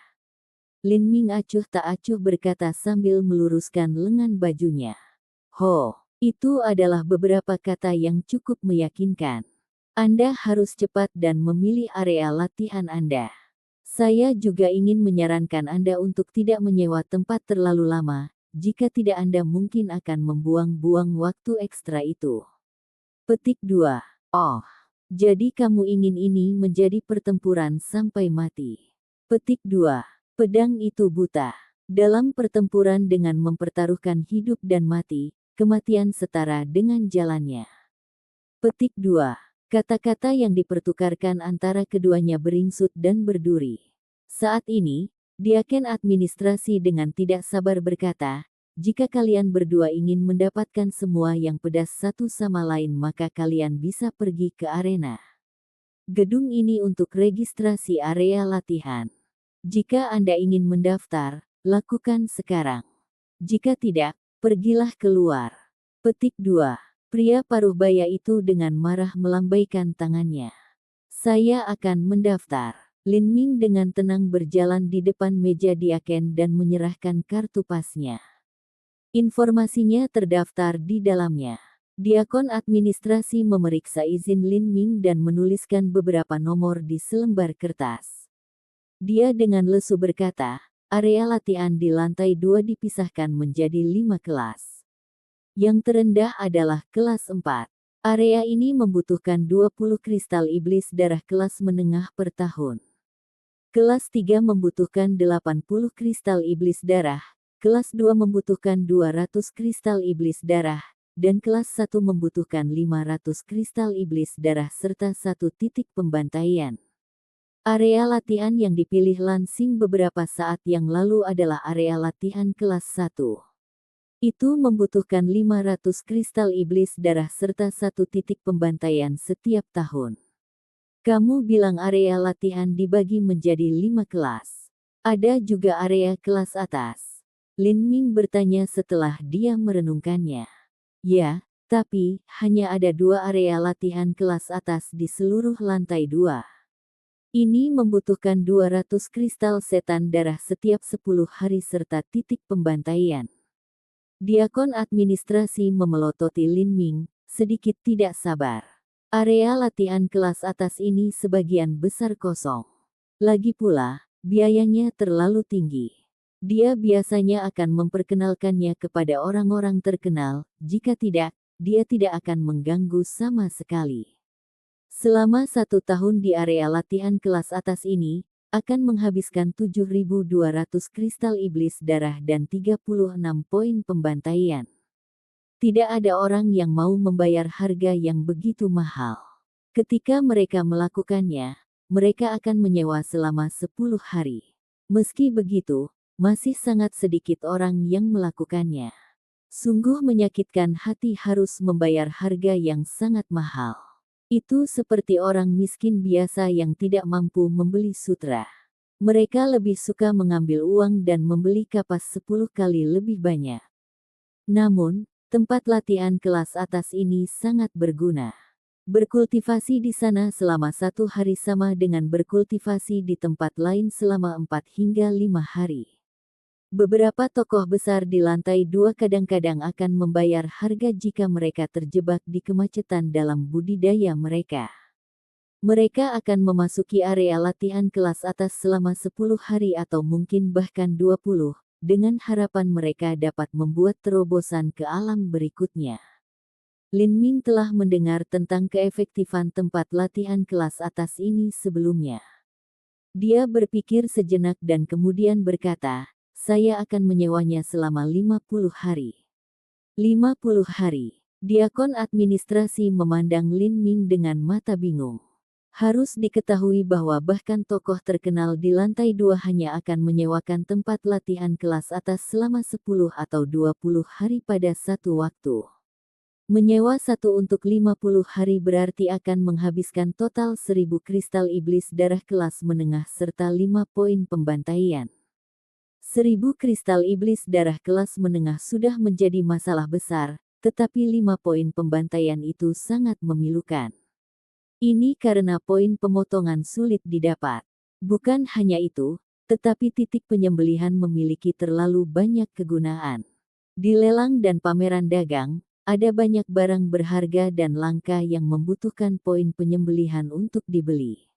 [SPEAKER 1] Lin Ming acuh tak acuh berkata sambil meluruskan lengan bajunya. Ho, itu adalah beberapa kata yang cukup meyakinkan. Anda harus cepat dan memilih area latihan Anda. Saya juga ingin menyarankan Anda untuk tidak menyewa tempat terlalu lama, jika tidak Anda mungkin akan membuang-buang waktu ekstra itu. Petik 2. Oh, jadi kamu ingin ini menjadi pertempuran sampai mati. Petik 2. Pedang itu buta. Dalam pertempuran dengan mempertaruhkan hidup dan mati, kematian setara dengan jalannya. Petik 2. Kata-kata yang dipertukarkan antara keduanya beringsut dan berduri. Saat ini, Diaken administrasi dengan tidak sabar berkata, "Jika kalian berdua ingin mendapatkan semua yang pedas satu sama lain maka kalian bisa pergi ke arena. Gedung ini untuk registrasi area latihan. Jika Anda ingin mendaftar, lakukan sekarang. Jika tidak, pergilah keluar." Petik 2. Pria paruh baya itu dengan marah melambaikan tangannya. "Saya akan mendaftar." Lin Ming dengan tenang berjalan di depan meja Diaken dan menyerahkan kartu pasnya. Informasinya terdaftar di dalamnya. Diakon administrasi memeriksa izin Lin Ming dan menuliskan beberapa nomor di selembar kertas. Dia dengan lesu berkata, area latihan di lantai 2 dipisahkan menjadi 5 kelas. Yang terendah adalah kelas 4. Area ini membutuhkan 20 kristal iblis darah kelas menengah per tahun. Kelas 3 membutuhkan 80 kristal iblis darah, kelas 2 membutuhkan 200 kristal iblis darah, dan kelas 1 membutuhkan 500 kristal iblis darah serta 1 titik pembantaian. Area latihan yang dipilih Lansing beberapa saat yang lalu adalah area latihan kelas 1. Itu membutuhkan 500 kristal iblis darah serta 1 titik pembantaian setiap tahun. Kamu bilang area latihan dibagi menjadi 5 kelas. Ada juga area kelas atas. Lin Ming bertanya setelah dia merenungkannya. Ya, tapi hanya ada 2 area latihan kelas atas di seluruh lantai 2. Ini membutuhkan 200 kristal setan darah setiap 10 hari serta titik pembantaian. Diakon administrasi memelototi Lin Ming, sedikit tidak sabar. Area latihan kelas atas ini sebagian besar kosong. Lagi pula, biayanya terlalu tinggi. Dia biasanya akan memperkenalkannya kepada orang-orang terkenal, jika tidak, dia tidak akan mengganggu sama sekali. Selama 1 tahun di area latihan kelas atas ini, akan menghabiskan 7.200 kristal iblis darah dan 36 poin pembantaian. Tidak ada orang yang mau membayar harga yang begitu mahal. Ketika mereka melakukannya, mereka akan menyewa selama 10 hari. Meski begitu, masih sangat sedikit orang yang melakukannya. Sungguh menyakitkan hati harus membayar harga yang sangat mahal. Itu seperti orang miskin biasa yang tidak mampu membeli sutra. Mereka lebih suka mengambil uang dan membeli kapas 10 kali lebih banyak. Namun, tempat latihan kelas atas ini sangat berguna. Berkultivasi di sana selama 1 hari sama dengan berkultivasi di tempat lain selama 4 hingga 5 hari. Beberapa tokoh besar di lantai 2 kadang-kadang akan membayar harga jika mereka terjebak di kemacetan dalam budidaya mereka. Mereka akan memasuki area latihan kelas atas selama 10 hari atau mungkin bahkan 20, dengan harapan mereka dapat membuat terobosan ke alam berikutnya. Lin Ming telah mendengar tentang keefektifan tempat latihan kelas atas ini sebelumnya. Dia berpikir sejenak dan kemudian berkata, saya akan menyewanya selama 50 hari. 50 hari. Diakon administrasi memandang Lin Ming dengan mata bingung. Harus diketahui bahwa bahkan tokoh terkenal di lantai 2 hanya akan menyewakan tempat latihan kelas atas selama 10 atau 20 hari pada satu waktu. Menyewa satu untuk 50 hari berarti akan menghabiskan total 1000 kristal iblis darah kelas menengah serta 5 poin pembantaian. 1000 kristal iblis darah kelas menengah sudah menjadi masalah besar, tetapi 5 poin pembantaian itu sangat memilukan. Ini karena poin pemotongan sulit didapat. Bukan hanya itu, tetapi titik penyembelihan memiliki terlalu banyak kegunaan. Di lelang dan pameran dagang, ada banyak barang berharga dan langka yang membutuhkan poin penyembelihan untuk dibeli.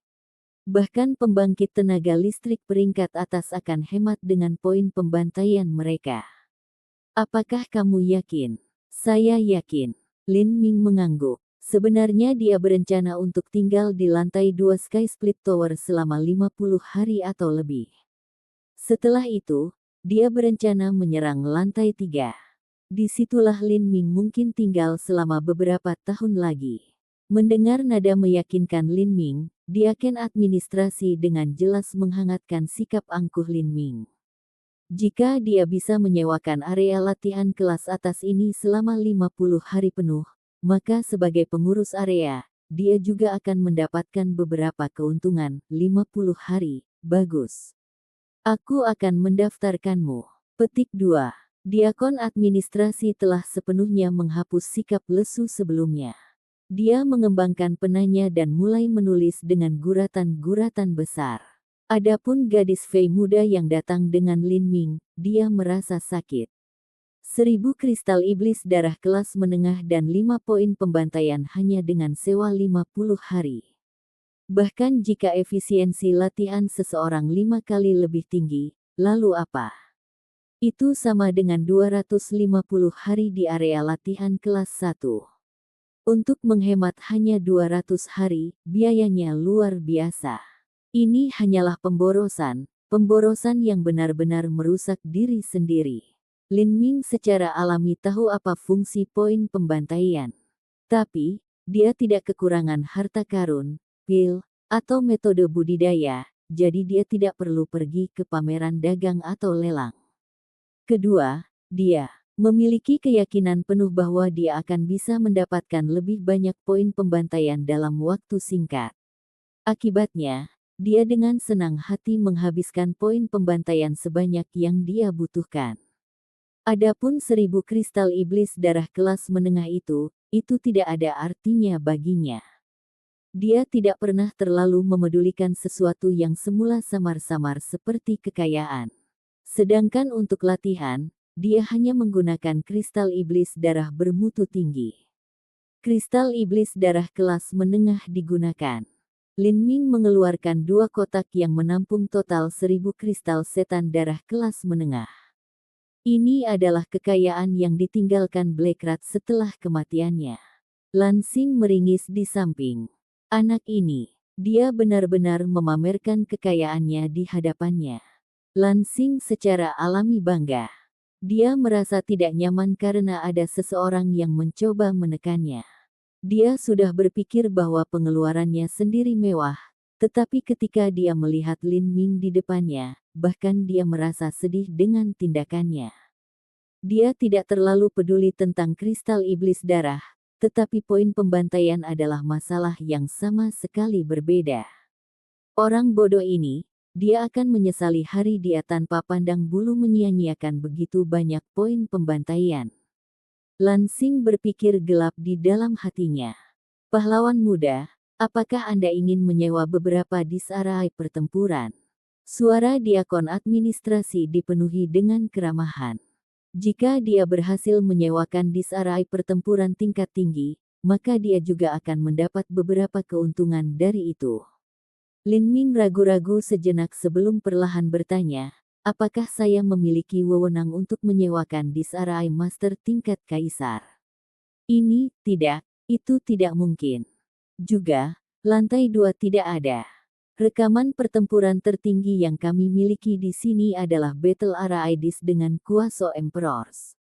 [SPEAKER 1] Bahkan pembangkit tenaga listrik peringkat atas akan hemat dengan poin pembantaian mereka. Apakah kamu yakin? Saya yakin. Lin Ming mengangguk. Sebenarnya dia berencana untuk tinggal di lantai 2 Sky Split Tower selama 50 hari atau lebih. Setelah itu, dia berencana menyerang lantai 3. Disitulah Lin Ming mungkin tinggal selama beberapa tahun lagi. Mendengar nada meyakinkan Lin Ming, Diaken administrasi dengan jelas menghangatkan sikap angkuh Lin Ming. Jika dia bisa menyewakan area latihan kelas atas ini selama 50 hari penuh, maka sebagai pengurus area, dia juga akan mendapatkan beberapa keuntungan. 50 hari, bagus. Aku akan mendaftarkanmu. Petik 2. Diakon administrasi telah sepenuhnya menghapus sikap lesu sebelumnya. Dia mengembangkan penanya dan mulai menulis dengan guratan-guratan besar. Adapun gadis Fei muda yang datang dengan Lin Ming, dia merasa sakit. 1000 kristal iblis darah kelas menengah dan 5 poin pembantaian hanya dengan sewa 50 hari. Bahkan jika efisiensi latihan seseorang 5 kali lebih tinggi, lalu apa? Itu sama dengan 250 hari di area latihan kelas 1. Untuk menghemat hanya 200 hari, biayanya luar biasa. Ini hanyalah pemborosan yang benar-benar merusak diri sendiri. Lin Ming secara alami tahu apa fungsi poin pembantaian. Tapi, dia tidak kekurangan harta karun, pil, atau metode budidaya, jadi dia tidak perlu pergi ke pameran dagang atau lelang. Kedua, dia memiliki keyakinan penuh bahwa dia akan bisa mendapatkan lebih banyak poin pembantaian dalam waktu singkat. Akibatnya, dia dengan senang hati menghabiskan poin pembantaian sebanyak yang dia butuhkan. Adapun 1000 kristal iblis darah kelas menengah itu tidak ada artinya baginya. Dia tidak pernah terlalu memedulikan sesuatu yang semula samar-samar seperti kekayaan. Sedangkan untuk latihan, dia hanya menggunakan kristal iblis darah bermutu tinggi. Kristal iblis darah kelas menengah digunakan. Lin Ming mengeluarkan 2 kotak yang menampung total 1000 kristal setan darah kelas menengah. Ini adalah kekayaan yang ditinggalkan Black Rat setelah kematiannya. Lan Xing meringis di samping. Anak ini, dia benar-benar memamerkan kekayaannya di hadapannya. Lan Xing secara alami bangga. Dia merasa tidak nyaman karena ada seseorang yang mencoba menekannya. Dia sudah berpikir bahwa pengeluarannya sendiri mewah, tetapi ketika dia melihat Lin Ming di depannya, bahkan dia merasa sedih dengan tindakannya. Dia tidak terlalu peduli tentang kristal iblis darah, tetapi poin pembantaian adalah masalah yang sama sekali berbeda. Orang bodoh ini, dia akan menyesali hari dia tanpa pandang bulu menyia-nyiakan begitu banyak poin pembantaian. Lan Xing berpikir gelap di dalam hatinya. Pahlawan muda, apakah Anda ingin menyewa beberapa disarai pertempuran? Suara diakon administrasi dipenuhi dengan keramahan. Jika dia berhasil menyewakan disarai pertempuran tingkat tinggi, maka dia juga akan mendapat beberapa keuntungan dari itu. Lin Ming ragu-ragu sejenak sebelum perlahan bertanya, apakah saya memiliki wewenang untuk menyewakan disarai master tingkat kaisar? Ini, tidak, itu tidak mungkin. Juga, lantai 2 tidak ada. Rekaman pertempuran tertinggi yang kami miliki di sini adalah Battle Araidis dengan Kuaso Emperors.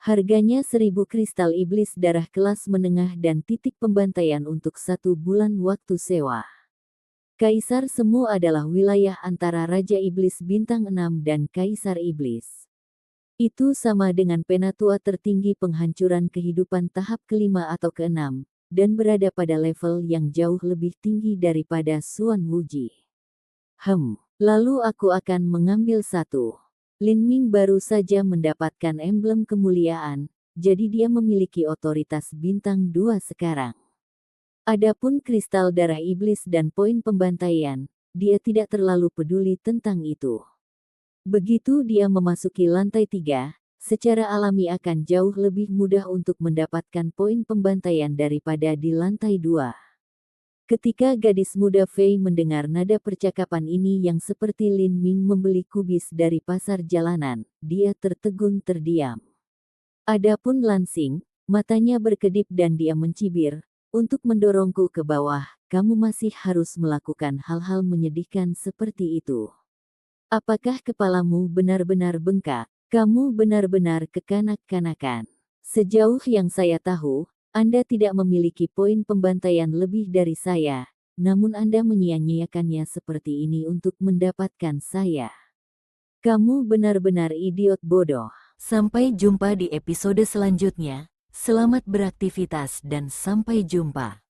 [SPEAKER 1] Harganya 1000 kristal iblis darah kelas menengah dan titik pembantaian untuk 1 bulan waktu sewa. Kaisar Semu adalah wilayah antara Raja Iblis Bintang 6 dan Kaisar Iblis. Itu sama dengan penatua tertinggi penghancuran kehidupan tahap kelima atau keenam, dan berada pada level yang jauh lebih tinggi daripada Xuan Wuji. Lalu aku akan mengambil satu. Lin Ming baru saja mendapatkan emblem kemuliaan, jadi dia memiliki otoritas bintang 2 sekarang. Adapun kristal darah iblis dan poin pembantaian, dia tidak terlalu peduli tentang itu. Begitu dia memasuki lantai 3, secara alami akan jauh lebih mudah untuk mendapatkan poin pembantaian daripada di lantai 2. Ketika gadis muda Fei mendengar nada percakapan ini yang seperti Lin Ming membeli kubis dari pasar jalanan, dia tertegun terdiam. Adapun Lan Xing, matanya berkedip dan dia mencibir, untuk mendorongku ke bawah, kamu masih harus melakukan hal-hal menyedihkan seperti itu. Apakah kepalamu benar-benar bengkak? Kamu benar-benar kekanak-kanakan. Sejauh yang saya tahu, Anda tidak memiliki poin pembantaian lebih dari saya, namun Anda menyia-nyiakannya seperti ini untuk mendapatkan saya. Kamu benar-benar idiot bodoh. Sampai jumpa di episode selanjutnya. Selamat beraktivitas dan sampai jumpa.